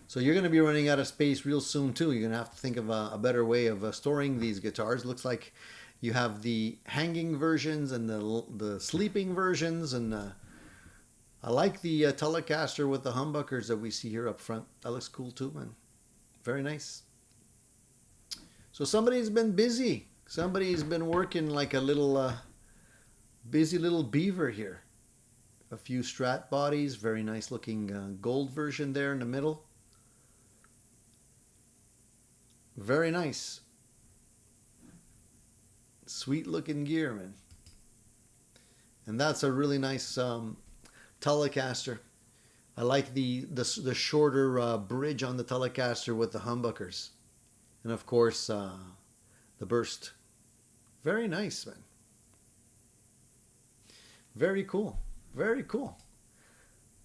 So you're going to be running out of space real soon too. You're going to have to think of a better way of storing these guitars. Looks like you have the hanging versions and the sleeping versions, and I like the Telecaster with the humbuckers that we see here up front. That looks cool too, man. Very nice. So somebody's been busy. Somebody's been working like a little busy little beaver here. A few Strat bodies, very nice looking gold version there in the middle. Very nice. Sweet looking gear, man. And that's a really nice Telecaster. I like the shorter bridge on the Telecaster with the humbuckers. And of course, the burst. Very nice, man. Very cool. Very cool.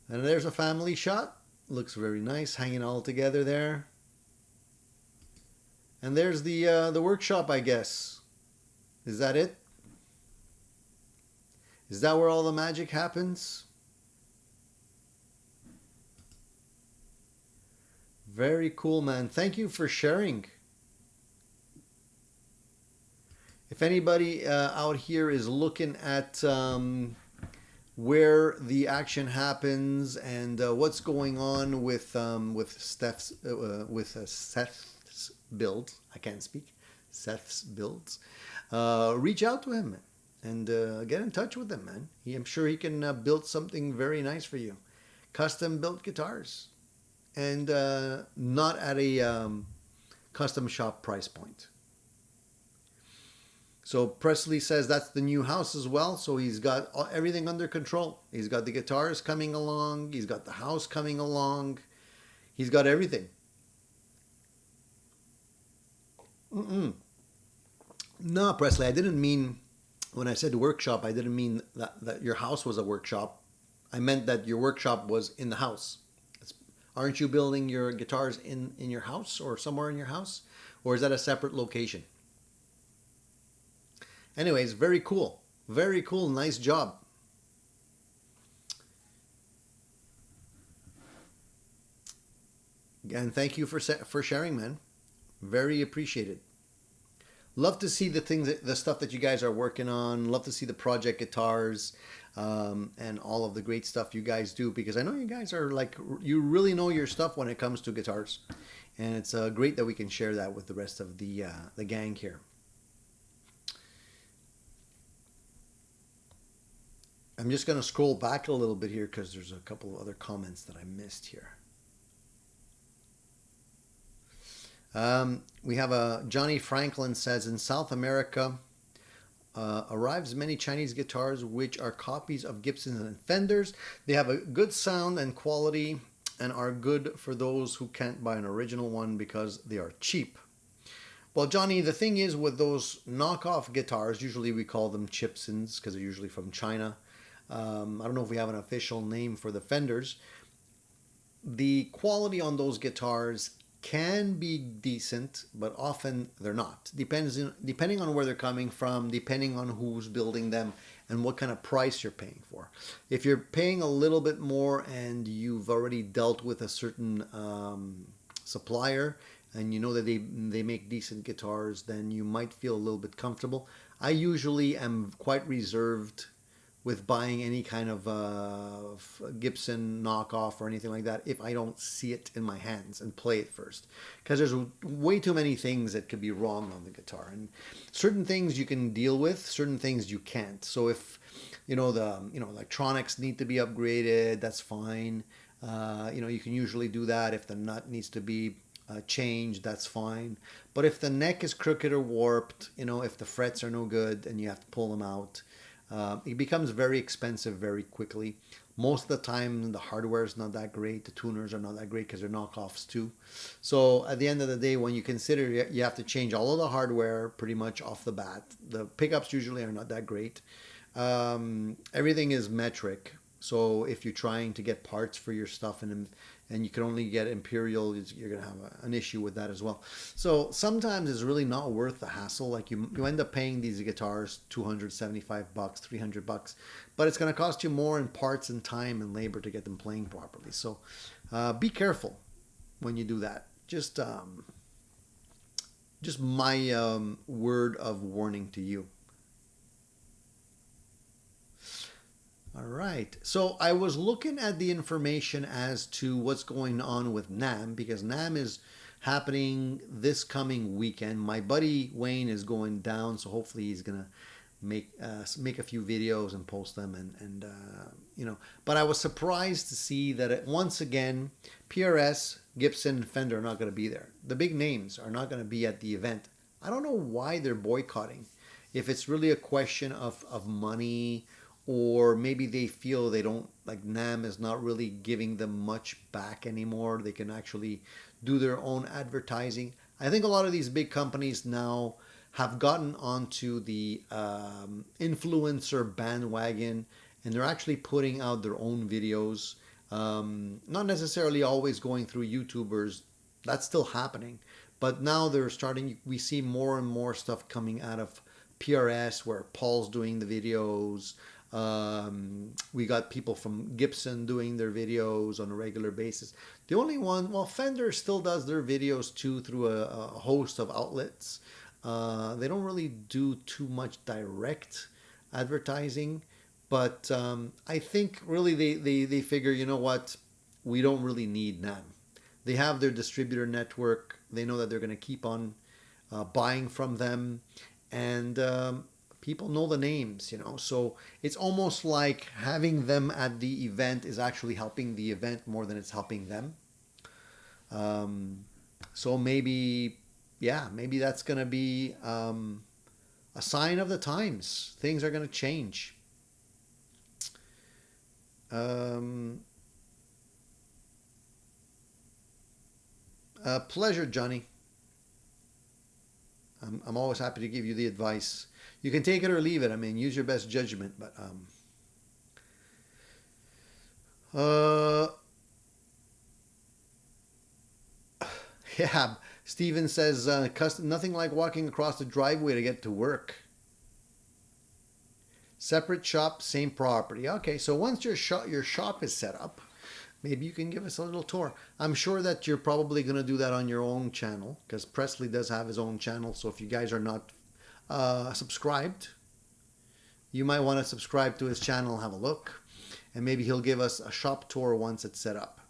And there's a family shot. Looks very nice, hanging all together there. And there's the workshop, I guess. Is that it? Is that where all the magic happens? Very cool, man. Thank you for sharing. If anybody out here is looking at where the action happens and what's going on with Seth's builds, I can't speak, Seth's builds, reach out to him and get in touch with him, man. I'm sure he can build something very nice for you. Custom built guitars, and not at a custom shop price point. So Presley says that's the new house as well. So he's got everything under control. He's got the guitars coming along. He's got the house coming along. He's got everything. No, Presley, I didn't mean, when I said workshop, I didn't mean that your house was a workshop. I meant that your workshop was in the house. Aren't you building your guitars in your house or somewhere in your house? Or is that a separate location? Anyways, very cool. Very cool. Nice job. And thank you for sharing, man. Very appreciated. Love to see the stuff that you guys are working on. Love to see the project guitars and all of the great stuff you guys do, because I know you guys are like, you really know your stuff when it comes to guitars. And it's great that we can share that with the rest of the gang here. I'm just going to scroll back a little bit here because there's a couple of other comments that I missed here. We have Johnny Franklin says, in South America arrives many Chinese guitars which are copies of Gibsons and Fenders. They have a good sound and quality and are good for those who can't buy an original one because they are cheap. Well, Johnny, the thing is with those knockoff guitars, usually we call them Gibsons because they're usually from China. I don't know if we have an official name for the Fenders. The quality on those guitars can be decent, but often they're not. Depending on where they're coming from, depending on who's building them, and what kind of price you're paying for. If you're paying a little bit more and you've already dealt with a certain supplier and you know that they make decent guitars, then you might feel a little bit comfortable. I usually am quite reserved with buying any kind of Gibson knockoff or anything like that if I don't see it in my hands and play it first, because there's way too many things that could be wrong on the guitar, and certain things you can deal with, certain things you can't. So if the electronics need to be upgraded, that's fine. You can usually do that. If the nut needs to be changed, that's fine. But if the neck is crooked or warped, if the frets are no good and you have to pull them out, it becomes very expensive very quickly. Most of the time, the hardware is not that great. The tuners are not that great because they're knockoffs too. So at the end of the day, when you consider you have to change all of the hardware pretty much off the bat, the pickups usually are not that great. Everything is metric. So if you're trying to get parts for your stuff and you can only get Imperial, you're going to have an issue with that as well. So sometimes it's really not worth the hassle. Like you end up paying these guitars $275, $300, but it's going to cost you more in parts and time and labor to get them playing properly. So be careful when you do that. Just my word of warning to you. All right. So I was looking at the information as to what's going on with NAMM, because NAMM is happening this coming weekend. My buddy Wayne is going down, so hopefully he's gonna make a few videos and post them, and But I was surprised to see that once again, PRS, Gibson, Fender are not going to be there. The big names are not going to be at the event. I don't know why they're boycotting. If it's really a question of money, or maybe they feel they don't, like NAMM is not really giving them much back anymore. They can actually do their own advertising. I think a lot of these big companies now have gotten onto the influencer bandwagon, and they're actually putting out their own videos. Not necessarily always going through YouTubers. That's still happening. But now they're starting, we see more and more stuff coming out of PRS where Paul's doing the videos. We got people from Gibson doing their videos on a regular basis. The only one, well, Fender still does their videos too through a host of outlets. They don't really do too much direct advertising, but I think really they figure, you know what, we don't really need NAMM. They have their distributor network. They know that they're going to keep on buying from them, and people know the names, so it's almost like having them at the event is actually helping the event more than it's helping them. So maybe that's going to be a sign of the times. Things are going to change. Pleasure, Johnny. I'm always happy to give you the advice. You can take it or leave it. I mean, use your best judgment. But yeah, Steven says nothing like walking across the driveway to get to work. Separate shop, same property. Okay, so once your shop is set up, maybe you can give us a little tour. I'm sure that you're probably going to do that on your own channel, because Presley does have his own channel. So if you guys are not subscribed, you might want to subscribe to his channel, have a look, and maybe he'll give us a shop tour once it's set up.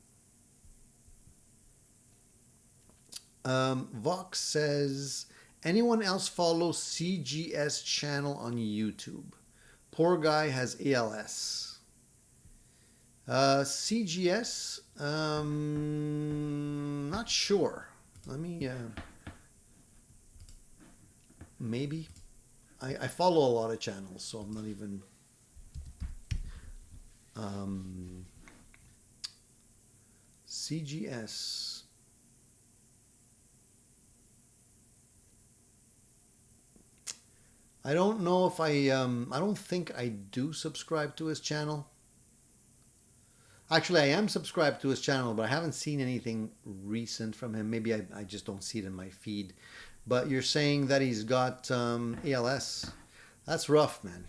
Vox says, anyone else follow CGS channel on YouTube? Poor guy has ALS. CGS, not sure. Let me, maybe. I follow a lot of channels, so I'm not even, CGS. I don't know if I don't think I do subscribe to his channel. Actually, I am subscribed to his channel, but I haven't seen anything recent from him. Maybe I just don't see it in my feed. But you're saying that he's got ALS. That's rough, man.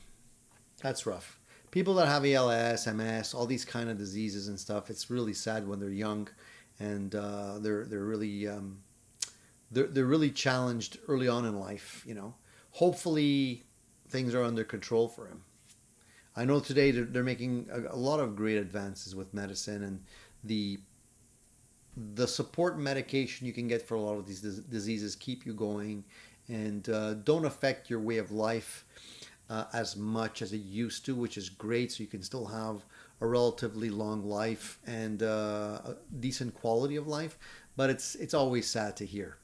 That's rough. People that have ALS, MS, all these kind of diseases and stuff, it's really sad when they're young, and they're really they're really challenged early on in life. Hopefully things are under control for him. I know today they're making a lot of great advances with medicine, and the support medication you can get for a lot of these diseases keep you going, and don't affect your way of life as much as it used to, which is great. So you can still have a relatively long life and a decent quality of life. But it's always sad to hear.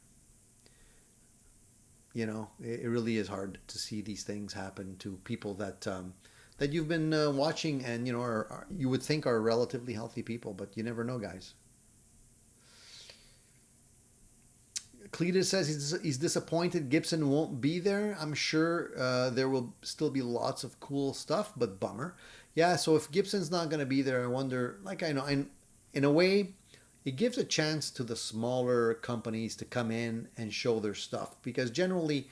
It really is hard to see these things happen to people that you've been watching, and you would think are relatively healthy people, but you never know, guys. Cletus says he's disappointed Gibson won't be there. I'm sure there will still be lots of cool stuff, but bummer. Yeah, so if Gibson's not going to be there, I wonder, in a way, it gives a chance to the smaller companies to come in and show their stuff. Because generally,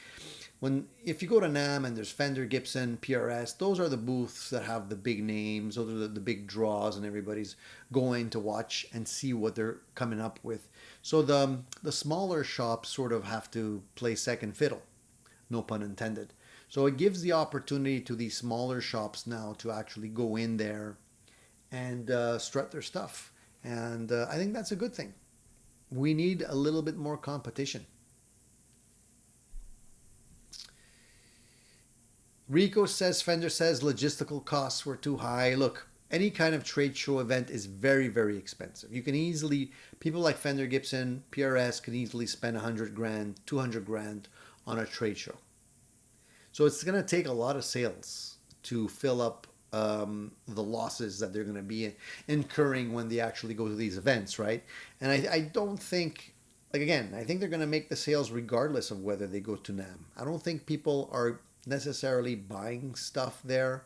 if you go to NAMM and there's Fender, Gibson, PRS, those are the booths that have the big names, those are the big draws, and everybody's going to watch and see what they're coming up with. So the smaller shops sort of have to play second fiddle, no pun intended. So it gives the opportunity to these smaller shops now to actually go in there and strut their stuff. And I think that's a good thing. We need a little bit more competition. Rico says, Fender says logistical costs were too high. Look, any kind of trade show event is very, very expensive. You can easily, people like Fender, Gibson, PRS can easily spend 100 grand, 200 grand on a trade show. So it's going to take a lot of sales to fill up the losses that they're going to be incurring when they actually go to these events, right? And I don't think, I think they're going to make the sales regardless of whether they go to NAMM. I don't think people are necessarily buying stuff there.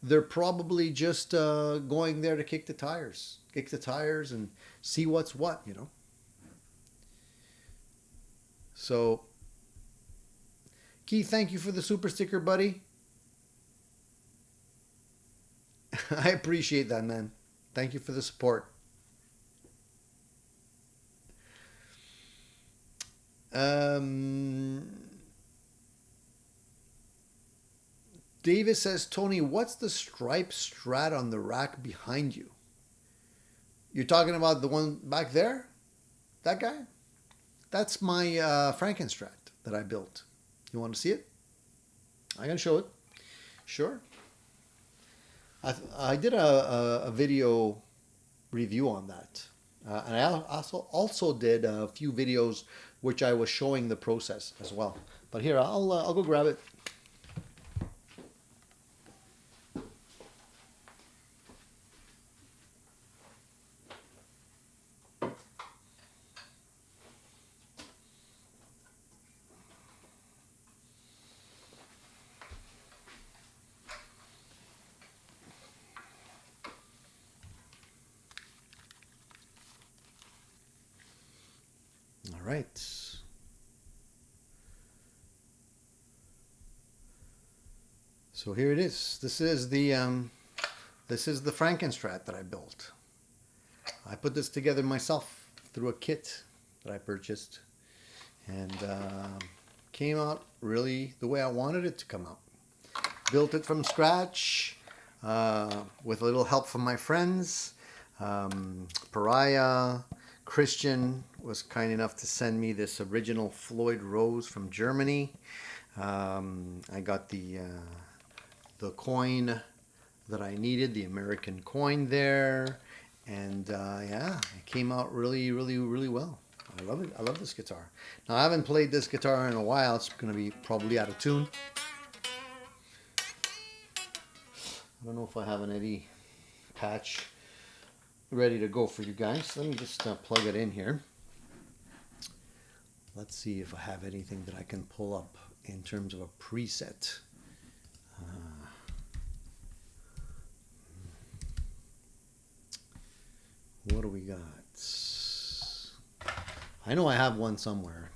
They're probably just going there to kick the tires and see what's what, So, Keith, thank you for the super sticker, buddy. I appreciate that, man. Thank you for the support. Davis says, Tony, what's the stripe strat on the rack behind you? You're talking about the one back there? That guy? That's my Frankenstrat that I built. You want to see it? I can show it. Sure. I did a video review on that. And I also did a few videos which I was showing the process as well. But here, I'll go grab it. All right. So here it is. This is the Frankenstrat that I built. I put this together myself through a kit that I purchased, and came out really the way I wanted it to come out. Built it from scratch with a little help from my friends. Pariah, Christian was kind enough to send me this original Floyd Rose from Germany. I got the coin that I needed, the American coin there, and yeah, it came out really, really, really well. I love it. I love this guitar. Now, I haven't played this guitar in a while. It's going to be probably out of tune. I don't know if I have an Eddie patch ready to go for you guys. Let me just plug it in here. Let's see if I have anything that I can pull up in terms of a preset. What do we got? I know I have one somewhere.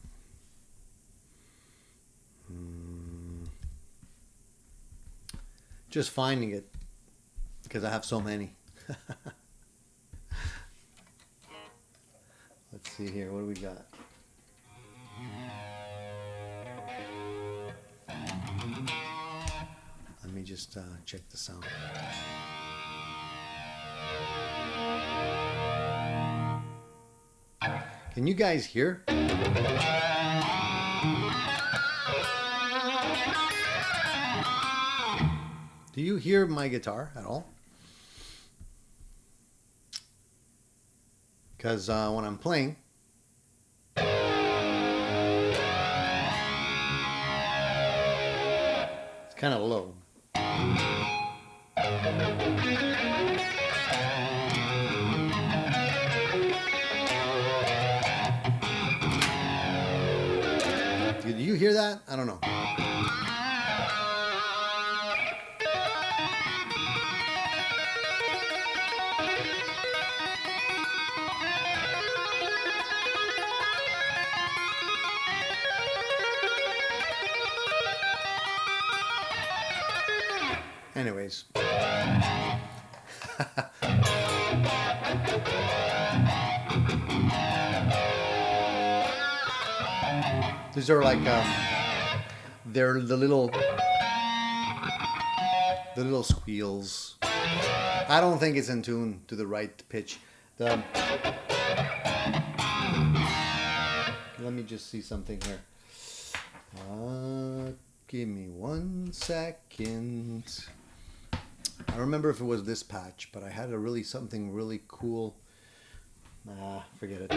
Just finding it because I have so many. Let's see here. What do we got? just check the sound. Can you guys hear? Do you hear my guitar at all? Because when I'm playing, it's kind of low. Do you hear that? I don't know. Anyways. These are like they're the little squeals. I don't think it's in tune to the right pitch. Let me just see something here. Give me 1 second. I don't remember if it was this patch, but I had something really cool. Forget it.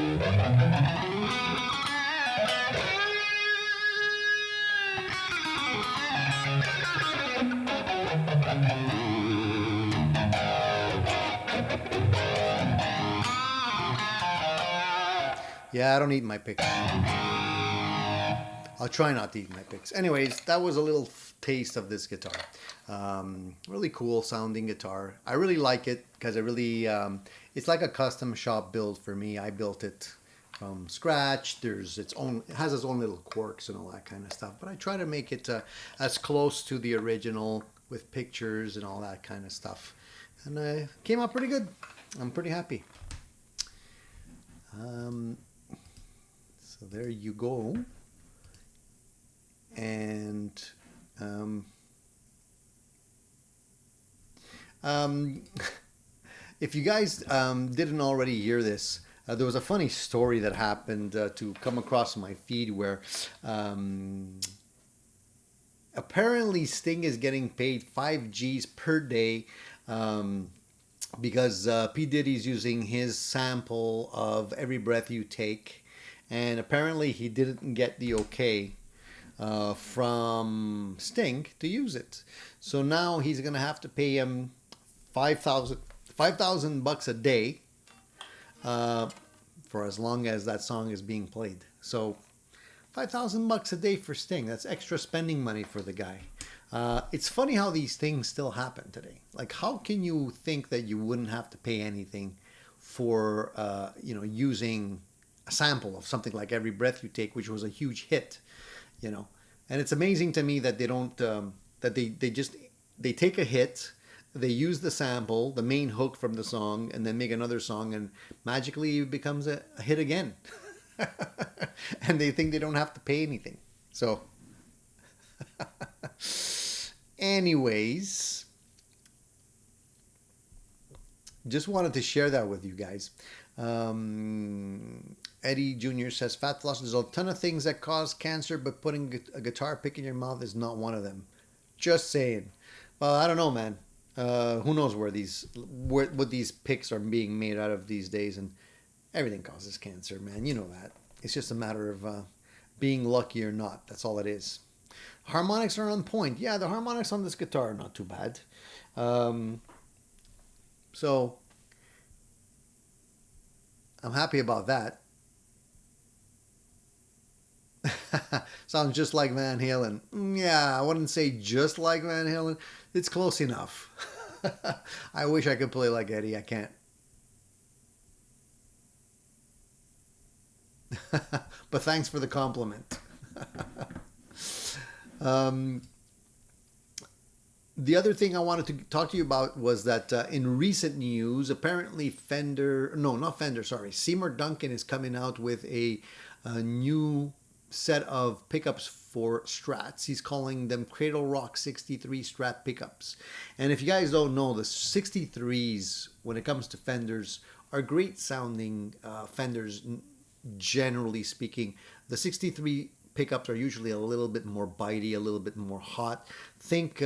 Yeah, I don't eat my picks. I'll try not to eat my picks. Anyways, that was a little taste of this guitar. Really cool sounding guitar. I really like it because it's like a custom shop build for me. I built it from scratch. It has its own little quirks and all that kind of stuff. But I try to make it as close to the original with pictures and all that kind of stuff. And it came out pretty good. I'm pretty happy. So there you go. And if you guys didn't already hear this, there was a funny story that happened to come across my feed where apparently Sting is getting paid 5 G's per day because P. Diddy's using his sample of Every Breath You Take, and apparently he didn't get the okay from Sting to use it. So now he's gonna have to pay him $5,000 a day for as long as that song is being played. So $5,000 a day for Sting. That's extra spending money for the guy. It's funny how these things still happen today. Like, how can you think that you wouldn't have to pay anything for using a sample of something like Every Breath You Take, which was a huge hit, and it's amazing to me that they don't that they take a hit, they use the sample, the main hook from the song, and then make another song, and magically it becomes a hit again. And they think they don't have to pay anything. So anyways, just wanted to share that with you guys. Eddie Jr. says, fat loss, there's a ton of things that cause cancer, but putting a guitar pick in your mouth is not one of them. Just saying. Well, I don't know, man. Who knows what these picks are being made out of these days, and everything causes cancer, man. You know that. It's just a matter of being lucky or not. That's all it is. Harmonics are on point. Yeah, the harmonics on this guitar are not too bad. So I'm happy about that. Sounds just like Van Halen. Yeah, I wouldn't say just like Van Halen. It's close enough. I wish I could play like Eddie. I can't. But thanks for the compliment. The other thing I wanted to talk to you about was that in recent news, apparently Seymour Duncan is coming out with a new set of pickups for Strats. He's calling them Cradle Rock 63 Strat pickups. And if you guys don't know, the 63s, when it comes to fenders, are great sounding fenders, generally speaking. The 63 pickups are usually a little bit more bitey, a little bit more hot. Think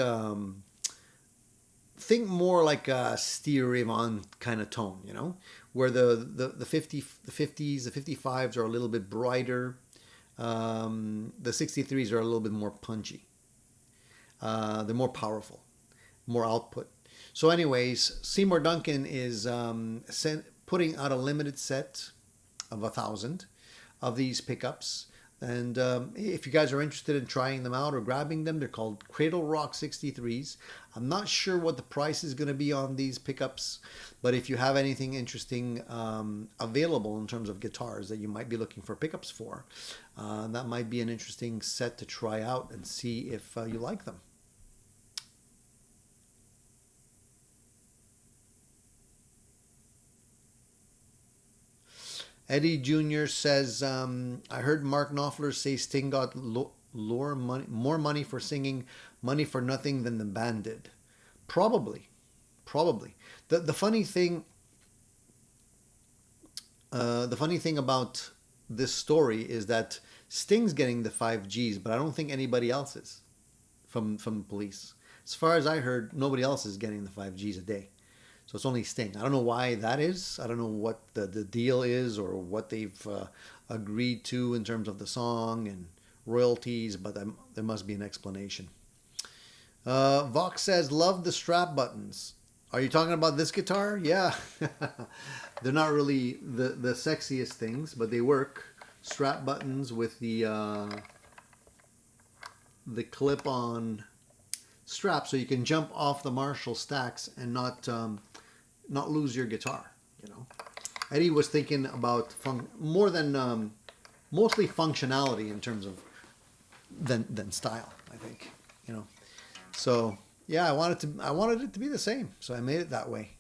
more like a Stevie Ray kind of tone, you know, where the 50s, the 55s are a little bit brighter. The 63s are a little bit more punchy. They're more powerful, more output. So anyways, Seymour Duncan is putting out a limited set of 1,000 of these pickups. And if you guys are interested in trying them out or grabbing them, they're called Cradle Rock 63s. I'm not sure what the price is going to be on these pickups, but if you have anything interesting available in terms of guitars that you might be looking for pickups for, that might be an interesting set to try out and see if you like them. Eddie Jr. says, I heard Mark Knopfler say Sting got more money for singing Money for Nothing than the band did. Probably. The funny thing about this story is that Sting's getting the 5Gs, but I don't think anybody else is from the Police. As far as I heard, nobody else is getting the 5Gs a day. So it's only Sting. I don't know why that is. I don't know what the deal is or what they've agreed to in terms of the song and royalties, but there must be an explanation. Vox says, love the strap buttons. Are you talking about this guitar? Yeah. They're not really the sexiest things, but they work. Strap buttons with the clip-on strap, so you can jump off the Marshall stacks and not lose your guitar. You know, Eddie was thinking about more than mostly functionality in terms of than style, I think. You know, so yeah, I wanted it to be the same, so I made it that way.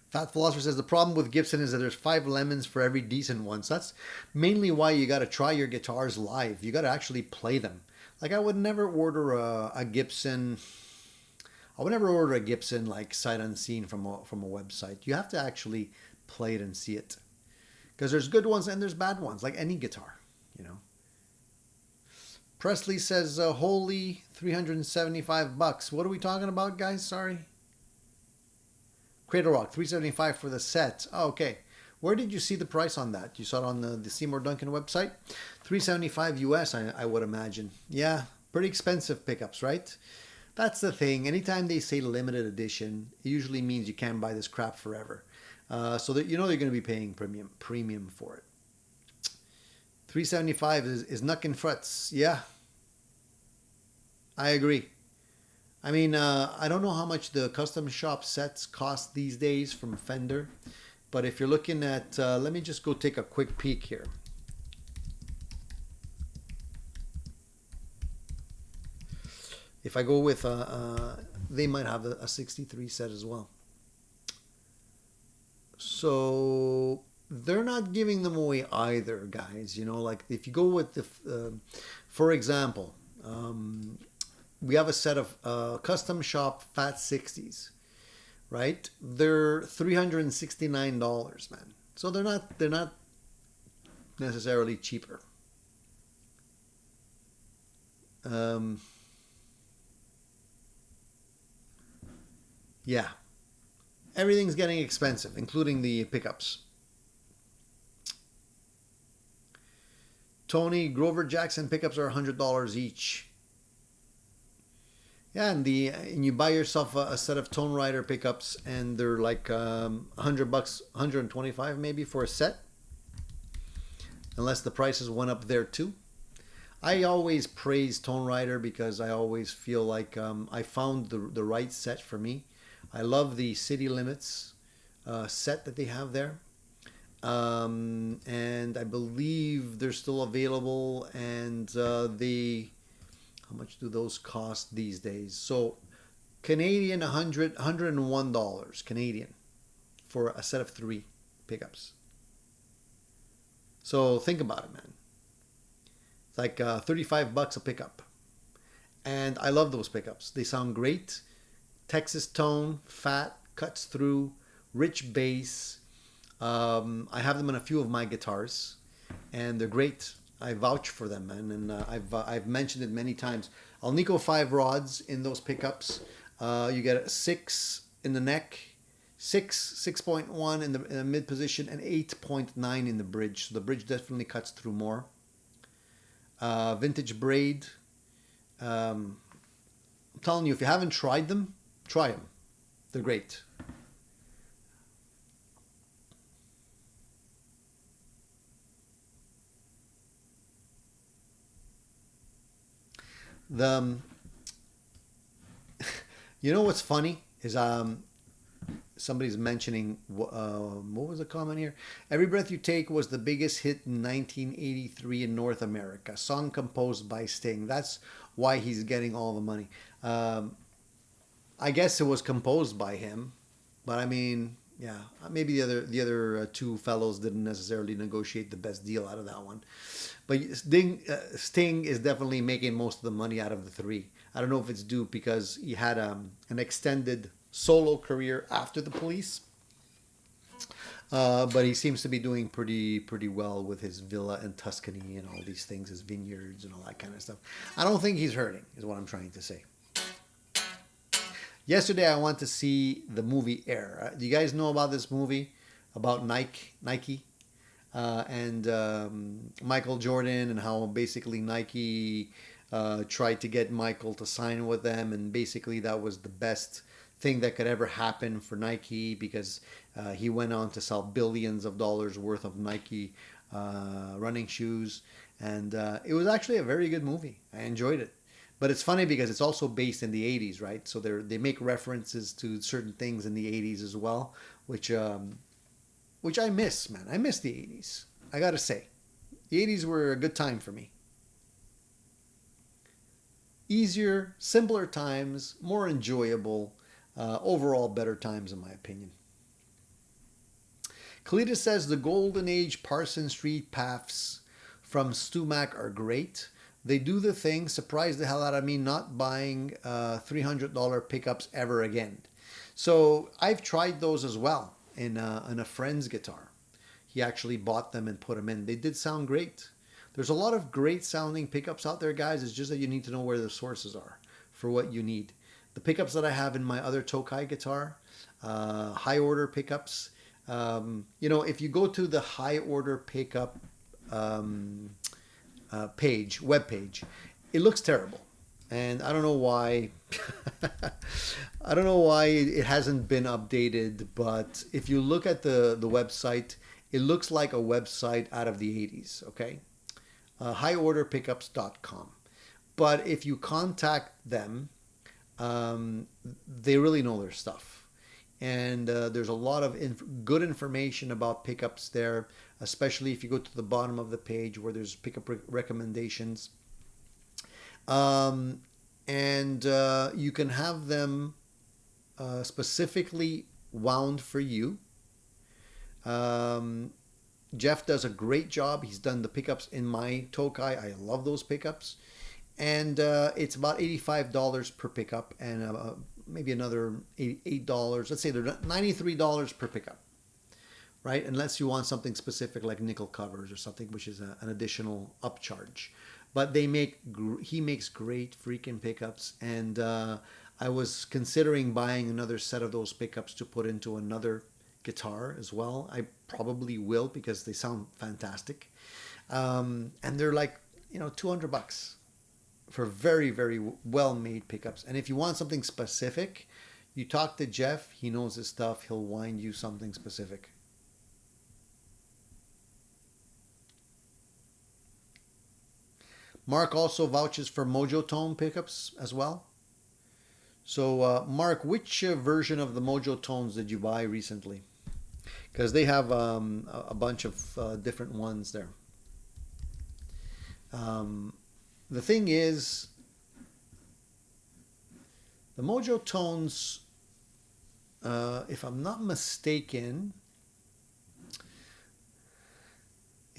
Fat Philosopher says the problem with Gibson is that there's 5 lemons for every decent one. So that's mainly why you got to try your guitars live. You got to actually play them. Like I would never order a Gibson. I would never order a Gibson like sight unseen from a website. You have to actually play it and see it, because there's good ones and there's bad ones, like any guitar, you know. Presley says, "Holy $375. What are we talking about, guys? Sorry." Cradle Rock, $375 for the set. Oh, okay. Where did you see the price on that? You saw it on the Seymour Duncan website? $375 US, I would imagine. Yeah, pretty expensive pickups, right? That's the thing. Anytime they say limited edition, it usually means you can't buy this crap forever. So that you know they're going to be paying premium for it. $375 is knuckin' fruts. Yeah, I agree. I mean, I don't know how much the custom shop sets cost these days from Fender, but if you're looking at, let me just go take a quick peek here. If I go with, they might have a 63 set as well. So they're not giving them away either, guys. You know, like if you go with the, for example, we have a set of custom shop Fat 60s, right? They're $369, man. So they're not necessarily cheaper. Yeah, everything's getting expensive, including the pickups. Tony, Grover Jackson pickups are $100 each. Yeah, and you buy yourself a set of Tone Rider pickups, and they're like $100, $125 maybe for a set, unless the prices went up there too. I always praise Tone Rider because I always feel like I found the right set for me. I love the City Limits set that they have there, and I believe they're still available, and how much do those cost these days? So Canadian, $101 Canadian for a set of 3 pickups. So think about it, man. It's like 35 bucks a pickup. And I love those pickups. They sound great. Texas tone, fat, cuts through, rich bass. I have them on a few of my guitars, and they're great. I vouch for them, man, and I've mentioned it many times. Alnico 5 rods in those pickups. You get a 6 in the neck, 6.1 in the mid position, and 8.9 in the bridge. So the bridge definitely cuts through more. Vintage braid. I'm telling you, if you haven't tried them, try them. They're great. The you know what's funny is somebody's mentioning what was the comment here? Every Breath You Take was the biggest hit in 1983 in North America. Song composed by Sting. That's why he's getting all the money. I guess it was composed by him, but I mean, yeah, maybe the other two fellows didn't necessarily negotiate the best deal out of that one. But Sting is definitely making most of the money out of the three. I don't know if it's due because he had an extended solo career after the Police, but he seems to be doing pretty well with his villa in Tuscany and all these things, his vineyards and all that kind of stuff. I don't think he's hurting, is what I'm trying to say. Yesterday, I went to see the movie Air. Do you guys know about this movie about Nike, and Michael Jordan, and how basically Nike tried to get Michael to sign with them, and basically that was the best thing that could ever happen for Nike because he went on to sell billions of dollars worth of Nike running shoes, and it was actually a very good movie. I enjoyed it. But it's funny because it's also based in the 80s, right? So they make references to certain things in the 80s as well, which I miss, man. I miss the 80s. I gotta say, the 80s were a good time for me. Easier, simpler times, more enjoyable, overall better times in my opinion. Cletus says the Golden Age Parson Street paths from Stumac are great. They do the thing, surprise the hell out of me, not buying $300 pickups ever again. So I've tried those as well in a friend's guitar. He actually bought them and put them in. They did sound great. There's a lot of great sounding pickups out there, guys. It's just that you need to know where the sources are for what you need. The pickups that I have in my other Tokai guitar, high order pickups. If you go to the high order pickup web page, it looks terrible, and I don't know why. I don't know why it hasn't been updated, but if you look at the website, it looks like a website out of the 80s. Okay, highorderpickups.com. But if you contact them, they really know their stuff. And there's a lot of good information about pickups there, especially if you go to the bottom of the page where there's pickup recommendations. And you can have them specifically wound for you. Jeff does a great job. He's done the pickups in my Tokai. I love those pickups. And it's about $85 per pickup, and maybe another $8. Let's say they're $93 per pickup, right? Unless you want something specific like nickel covers or something, which is an additional upcharge. But he makes great freaking pickups, and I was considering buying another set of those pickups to put into another guitar as well. I probably will because they sound fantastic, and they're like $200 for very, very well-made pickups. And if you want something specific, you talk to Jeff. He knows his stuff. He'll wind you something specific. Mark also vouches for Mojo Tone pickups as well. So, Mark, which version of the Mojo Tones did you buy recently? Because they have a bunch of different ones there. The thing is, the Mojo Tones, if I'm not mistaken,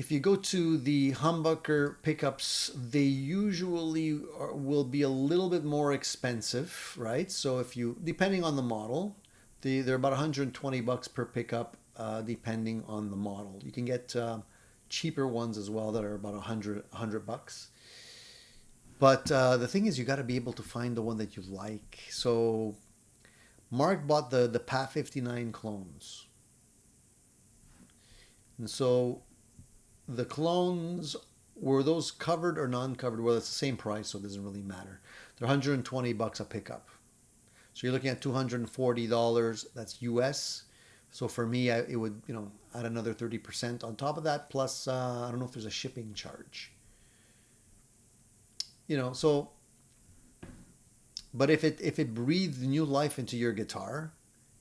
if you go to the humbucker pickups, they usually will be a little bit more expensive, right? So if you, depending on the model, they're about 120 bucks per pickup, depending on the model. You can get cheaper ones as well that are about 100 bucks. But the thing is, you got to be able to find the one that you like. So Mark bought the PAT 59 clones. And so the clones, were those covered or non-covered? Well, it's the same price, so it doesn't really matter. They're 120 bucks a pickup. So you're looking at $240. That's US. So for me, it would, add another 30% on top of that. Plus, I don't know if there's a shipping charge. So, but if it breathes new life into your guitar,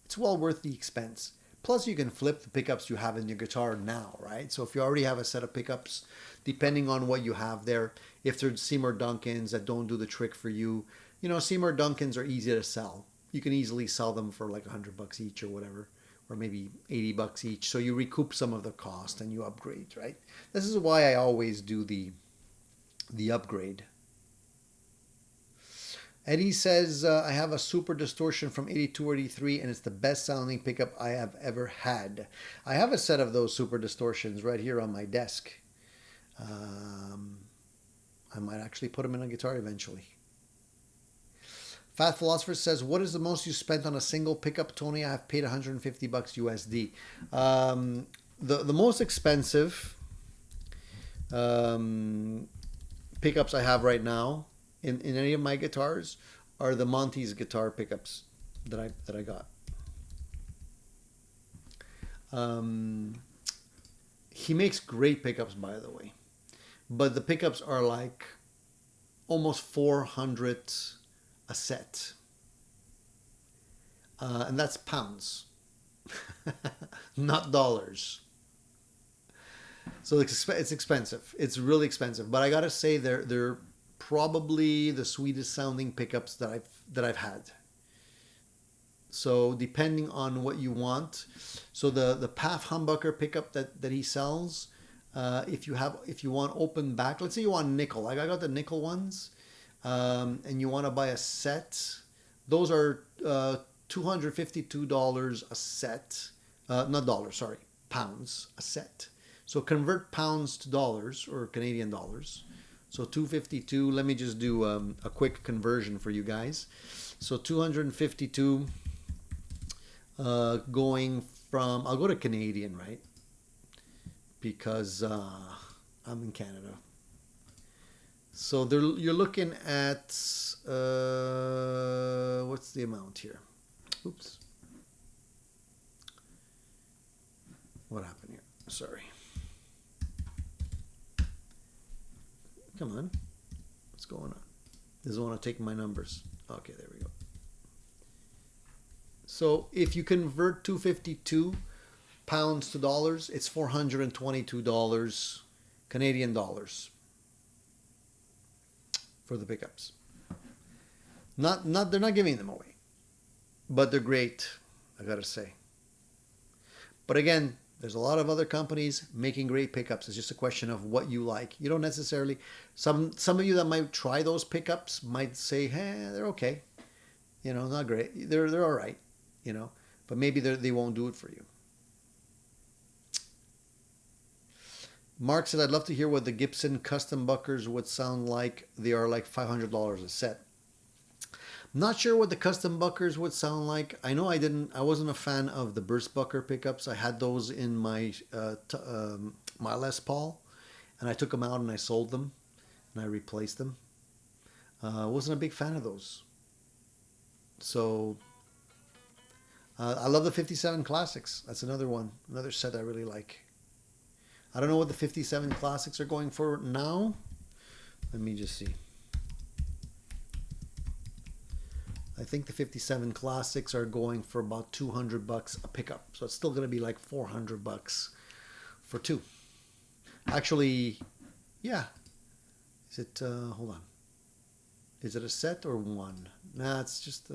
it's well worth the expense. Plus, you can flip the pickups you have in your guitar now, right? So if you already have a set of pickups, depending on what you have there, if there's Seymour Duncans that don't do the trick for you, Seymour Duncans are easy to sell. You can easily sell them for like 100 bucks each or whatever, or maybe 80 bucks each. So you recoup some of the cost and you upgrade, right? This is why I always do the upgrade. Eddie says, I have a Super Distortion from 82 or 83, and it's the best sounding pickup I have ever had. I have a set of those Super Distortions right here on my desk. I might actually put them in a guitar eventually. Fat Philosopher says, what is the most you spent on a single pickup, Tony? I have paid 150 bucks USD. The most expensive pickups I have right now in any of my guitars are the Monty's guitar pickups that I got. He makes great pickups, by the way, but the pickups are like almost 400 a set, and that's pounds, not dollars. So it's expensive. It's really expensive, but I gotta say they're probably the sweetest sounding pickups that I've had. So depending on what you want, so the PAF humbucker pickup that he sells, if you want open back, let's say you want nickel, like I got the nickel ones, and you want to buy a set, those are $252 a set, not dollars, sorry, pounds a set. So convert pounds to dollars or Canadian dollars. So 252, let me just do a quick conversion for you guys. So 252 going from, I'll go to Canadian, right? Because I'm in Canada. So you're looking at, what's the amount here? Oops. What happened here? Sorry. Come on. What's going on? Doesn't want to take my numbers. Okay, there we go. So if you convert 252 pounds to dollars, it's $422 Canadian dollars for the pickups. They're not giving them away, but they're great, I gotta say. But again, there's a lot of other companies making great pickups. It's just a question of what you like. You don't necessarily, some of you that might try those pickups might say, hey, they're okay. Not great. They're all right, but maybe they won't do it for you. Mark said, I'd love to hear what the Gibson custom buckers would sound like. They are like $500 a set. Not sure what the custom buckers would sound like. I know I wasn't a fan of the burst bucker pickups. I had those in my my Les Paul, and I took them out and I sold them, and I replaced them. I wasn't a big fan of those. So I love the 57 Classics. That's another set I really like. I don't know what the 57 Classics are going for now. Let me just see. I think the 57 Classics are going for about 200 bucks a pickup. So it's still going to be like 400 bucks for two. Actually, yeah. Is it, hold on. Is it a set or one? Nah, it's just,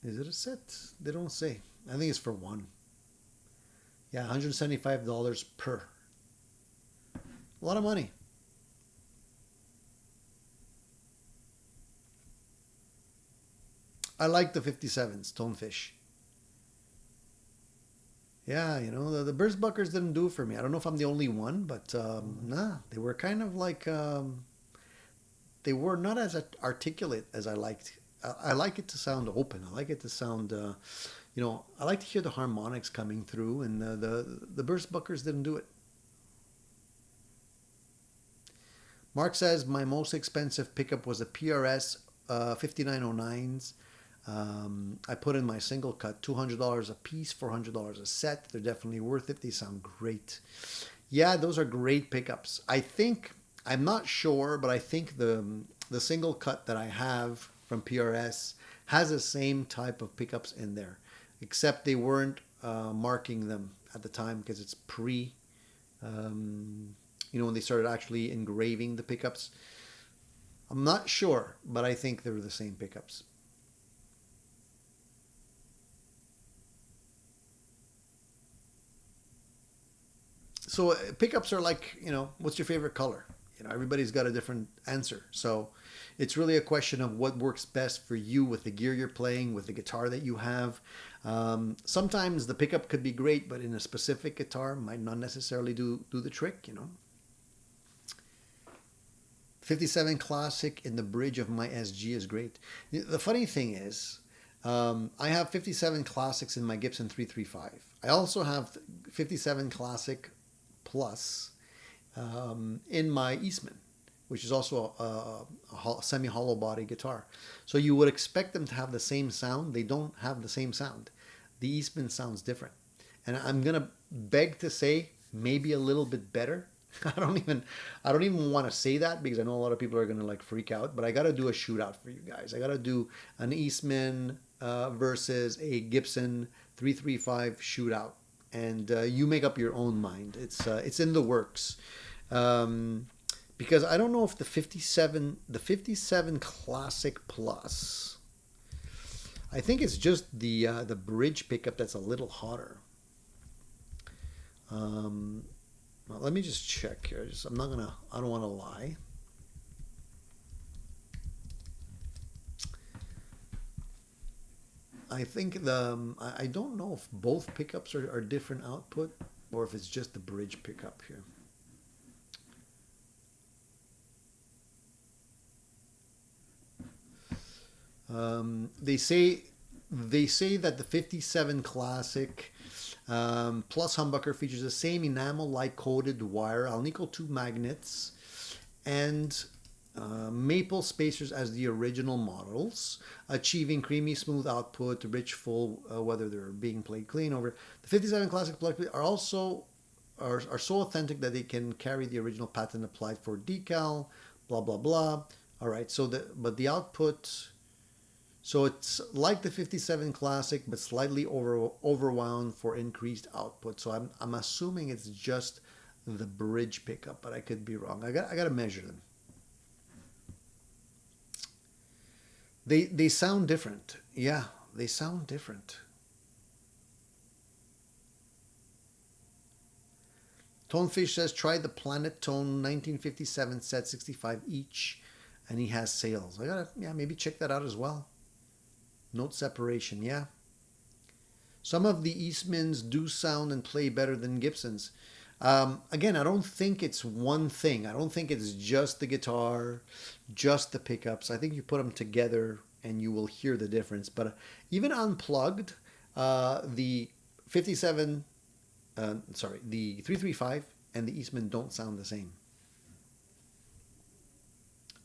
is it a set? They don't say. I think it's for one. Yeah, $175 per. A lot of money. I like the 57s, Tonefish. Yeah, you know, the Burst Buckers didn't do it for me. I don't know if I'm the only one, but nah, they were kind of like, they were not as articulate as I liked. I like it to sound open. I like it to sound, I like to hear the harmonics coming through, and the Burst Buckers didn't do it. Mark says my most expensive pickup was a PRS 5909s. I put in my single cut, $200 a piece, $400 a set. They're definitely worth it. They sound great. Yeah, those are great pickups. I'm not sure, but I think the single cut that I have from PRS has the same type of pickups in there, except they weren't marking them at the time because it's when they started actually engraving the pickups. I'm not sure, but I think they're the same pickups. So pickups are like, what's your favorite color? Everybody's got a different answer. So it's really a question of what works best for you with the gear you're playing, with the guitar that you have. Sometimes the pickup could be great, but in a specific guitar might not necessarily do the trick. 57 Classic in the bridge of my SG is great. The funny thing is, I have 57 Classics in my Gibson 335. I also have 57 Classic Plus in my Eastman, which is also a semi-hollow body guitar. So you would expect them to have the same sound. They don't have the same sound. The Eastman sounds different. And I'm going to beg to say maybe a little bit better. I don't even want to say that because I know a lot of people are going to like freak out, but I got to do a shootout for you guys. I got to do an Eastman versus a Gibson 335 shootout, and you make up your own mind. It's in the works. Because I don't know if the 57 Classic Plus, I think it's just the bridge pickup that's a little hotter. Well, let me just check here. I don't want to lie. I think I don't know if both pickups are different output or if it's just the bridge pickup here. They say that the 57 Classic Plus humbucker features the same enamel-like coated wire, Alnico 2 magnets, and maple spacers as the original models, achieving creamy smooth output, rich full, whether they're being played clean over. The 57 Classic Plus are so authentic that they can carry the original patent applied for decal, blah blah blah. All right, but the output. So it's like the 57 Classic, but slightly overwound for increased output. So I'm assuming it's just the bridge pickup, but I could be wrong. I got to measure them. They sound different. Yeah, they sound different. Tonefish says try the Planet Tone 1957 set 65 each, and he has sales. I gotta maybe check that out as well. Note separation, yeah. Some of the Eastmans do sound and play better than Gibsons. Again, I don't think it's one thing. I don't think it's just the guitar, just the pickups. I think you put them together and you will hear the difference. But even unplugged, the 57, the 335 and the Eastman don't sound the same.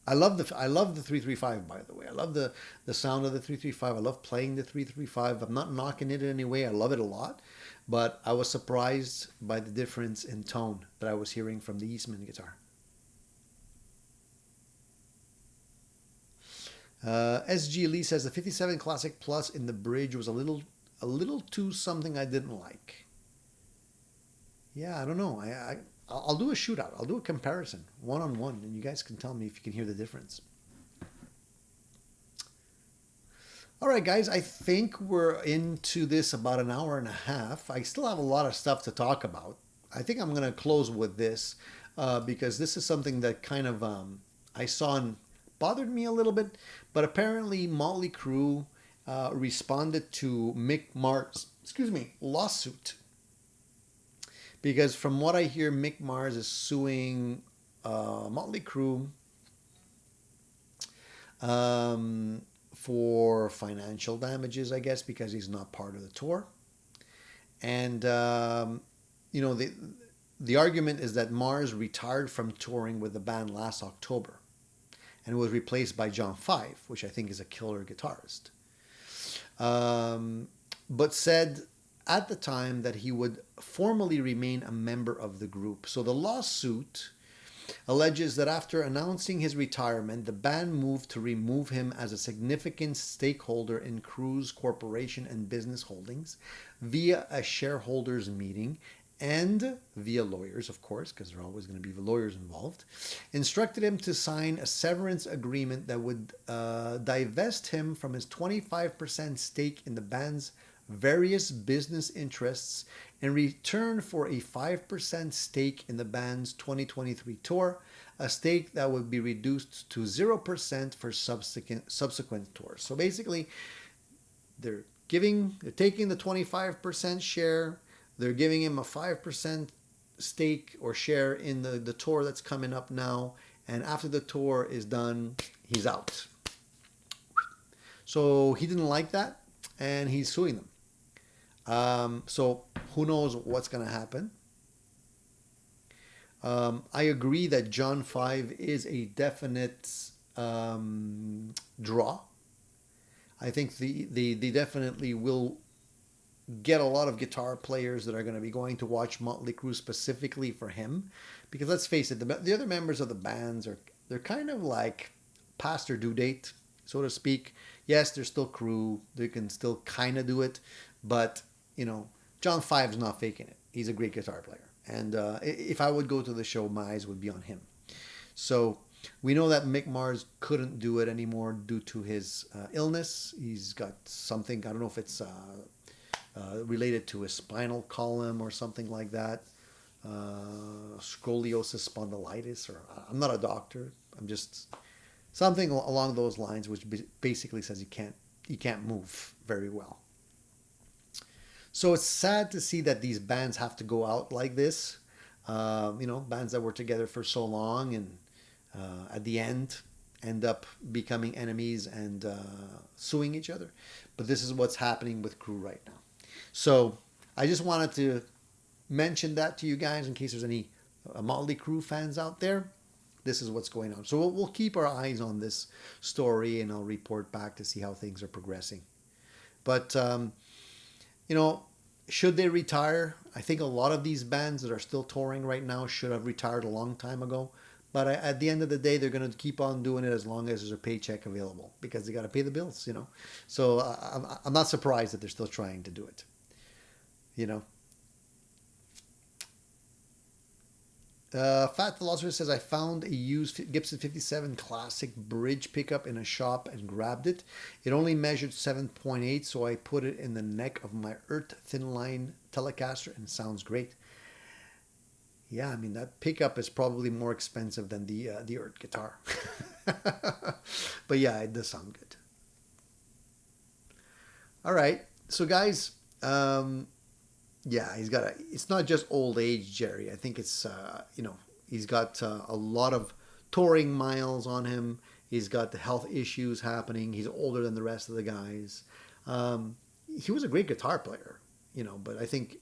I love the 335, by the way. I love the sound of the 335. I love playing the 335. I'm not knocking it in any way. I love it a lot. But I was surprised by the difference in tone that I was hearing from the Eastman guitar. SG Lee says the 57 Classic Plus in the bridge was a little too something I didn't like. Yeah, I don't know. I'll do a shootout. I'll do a comparison, one-on-one, and you guys can tell me if you can hear the difference. All right, guys, I think we're into this about an hour and a half. I still have a lot of stuff to talk about. I think I'm going to close with this because this is something that kind of I saw and bothered me a little bit. But apparently, Motley Crue responded to Mick Mars' lawsuit because from what I hear, Mick Mars is suing Motley Crue for financial damages, I guess, because he's not part of the tour. And you know, the argument is that Mars retired from touring with the band last October and was replaced by John Five, which I think is a killer guitarist. But said at the time that he would formally remain a member of the group. So the lawsuit alleges that after announcing his retirement, the band moved to remove him as a significant stakeholder in Cruise Corporation and business holdings via a shareholders meeting and via lawyers, of course, because there are always going to be lawyers involved, instructed him to sign a severance agreement that would divest him from his 25% stake in the band's various business interests in return for a 5% stake in the band's 2023 tour, a stake that would be reduced to 0% for subsequent tours. So basically, they're taking the 25% share, they're giving him a 5% stake or share in the tour that's coming up now, and after the tour is done, he's out. So he didn't like that, and he's suing them. So who knows what's going to happen. I agree that John 5 is a definite draw. I think they definitely will get a lot of guitar players that are going to be going to watch Motley Crue specifically for him. Because let's face it, the other members of the bands they're kind of like past their due date, so to speak. Yes, they're still Crue. They can still kind of do it. But, you know, John Five's not faking it. He's a great guitar player. And if I would go to the show, my eyes would be on him. So we know that Mick Mars couldn't do it anymore due to his illness. He's got something, I don't know if it's related to his spinal column or something like that. Scoliosis spondylitis, or I'm not a doctor. I'm just something along those lines, which basically says he can't move very well. So it's sad to see that these bands have to go out like this. You know, bands that were together for so long and at the end up becoming enemies and suing each other. But this is what's happening with Crue right now. So I just wanted to mention that to you guys in case there's any Motley Crue fans out there. This is what's going on. So we'll keep our eyes on this story, and I'll report back to see how things are progressing. But you know, should they retire? I think a lot of these bands that are still touring right now should have retired a long time ago. But at the end of the day, they're going to keep on doing it as long as there's a paycheck available because they got to pay the bills, you know. So I'm not surprised that they're still trying to do it, you know. Fat Philosopher says, I found a used Gibson 57 Classic bridge pickup in a shop and grabbed it. It only measured 7.8, so I put it in the neck of my Earth Thin Line Telecaster and it sounds great. Yeah, I mean, that pickup is probably more expensive than the Earth guitar. But yeah, it does sound good. All right, so guys, yeah, it's not just old age, Jerry. I think it's, you know, he's got a lot of touring miles on him. He's got the health issues happening. He's older than the rest of the guys. He was a great guitar player, you know, but I think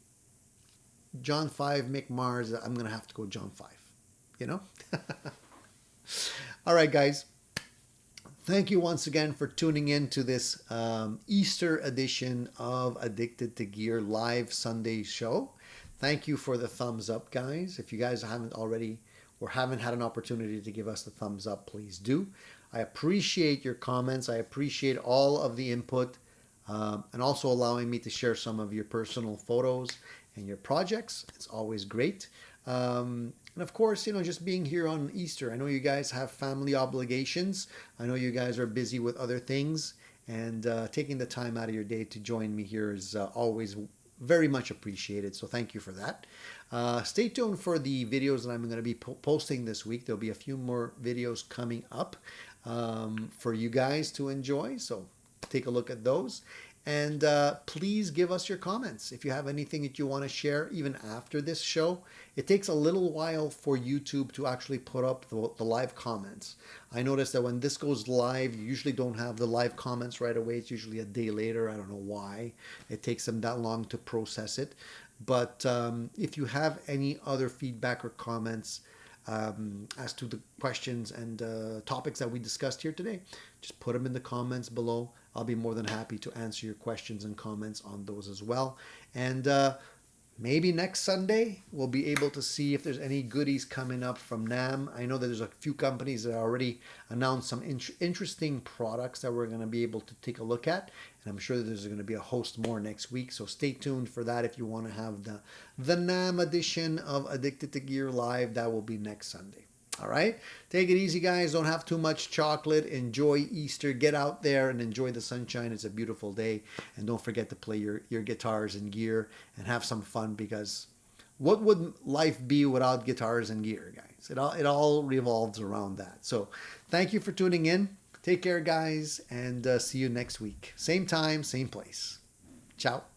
John 5, Mick Mars, I'm going to have to go John 5, you know? All right, guys. Thank you once again for tuning in to this Easter edition of Addicted to Gear live Sunday show. Thank you for the thumbs up, guys. If you guys haven't already or haven't had an opportunity to give us the thumbs up, please do. I appreciate your comments. I appreciate all of the input and also allowing me to share some of your personal photos and your projects. It's always great. And of course, you know, just being here on Easter. I know you guys have family obligations. I know you guys are busy with other things. and taking the time out of your day to join me here is always very much appreciated. So thank you for that. Stay tuned for the videos that I'm going to be posting this week. There'll be a few more videos coming up for you guys to enjoy. So take a look at those. And please give us your comments. If you have anything that you want to share, even after this show, it takes a little while for YouTube to actually put up the live comments. I noticed that when this goes live, you usually don't have the live comments right away. It's usually a day later. I don't know why. It takes them that long to process it. But if you have any other feedback or comments as to the questions and topics that we discussed here today, just put them in the comments below. I'll be more than happy to answer your questions and comments on those as well. And maybe next Sunday we'll be able to see if there's any goodies coming up from NAM. I know that there's a few companies that already announced some interesting products that we're going to be able to take a look at. And I'm sure that there's going to be a host more next week. So stay tuned for that if you want to have the NAM edition of Addicted to Gear Live. That will be next Sunday. All right. Take it easy, guys. Don't have too much chocolate. Enjoy Easter. Get out there and enjoy the sunshine. It's a beautiful day. And don't forget to play your guitars and gear and have some fun, because what would life be without guitars and gear, guys? It all revolves around that. So thank you for tuning in. Take care, guys, and see you next week. Same time, same place. Ciao.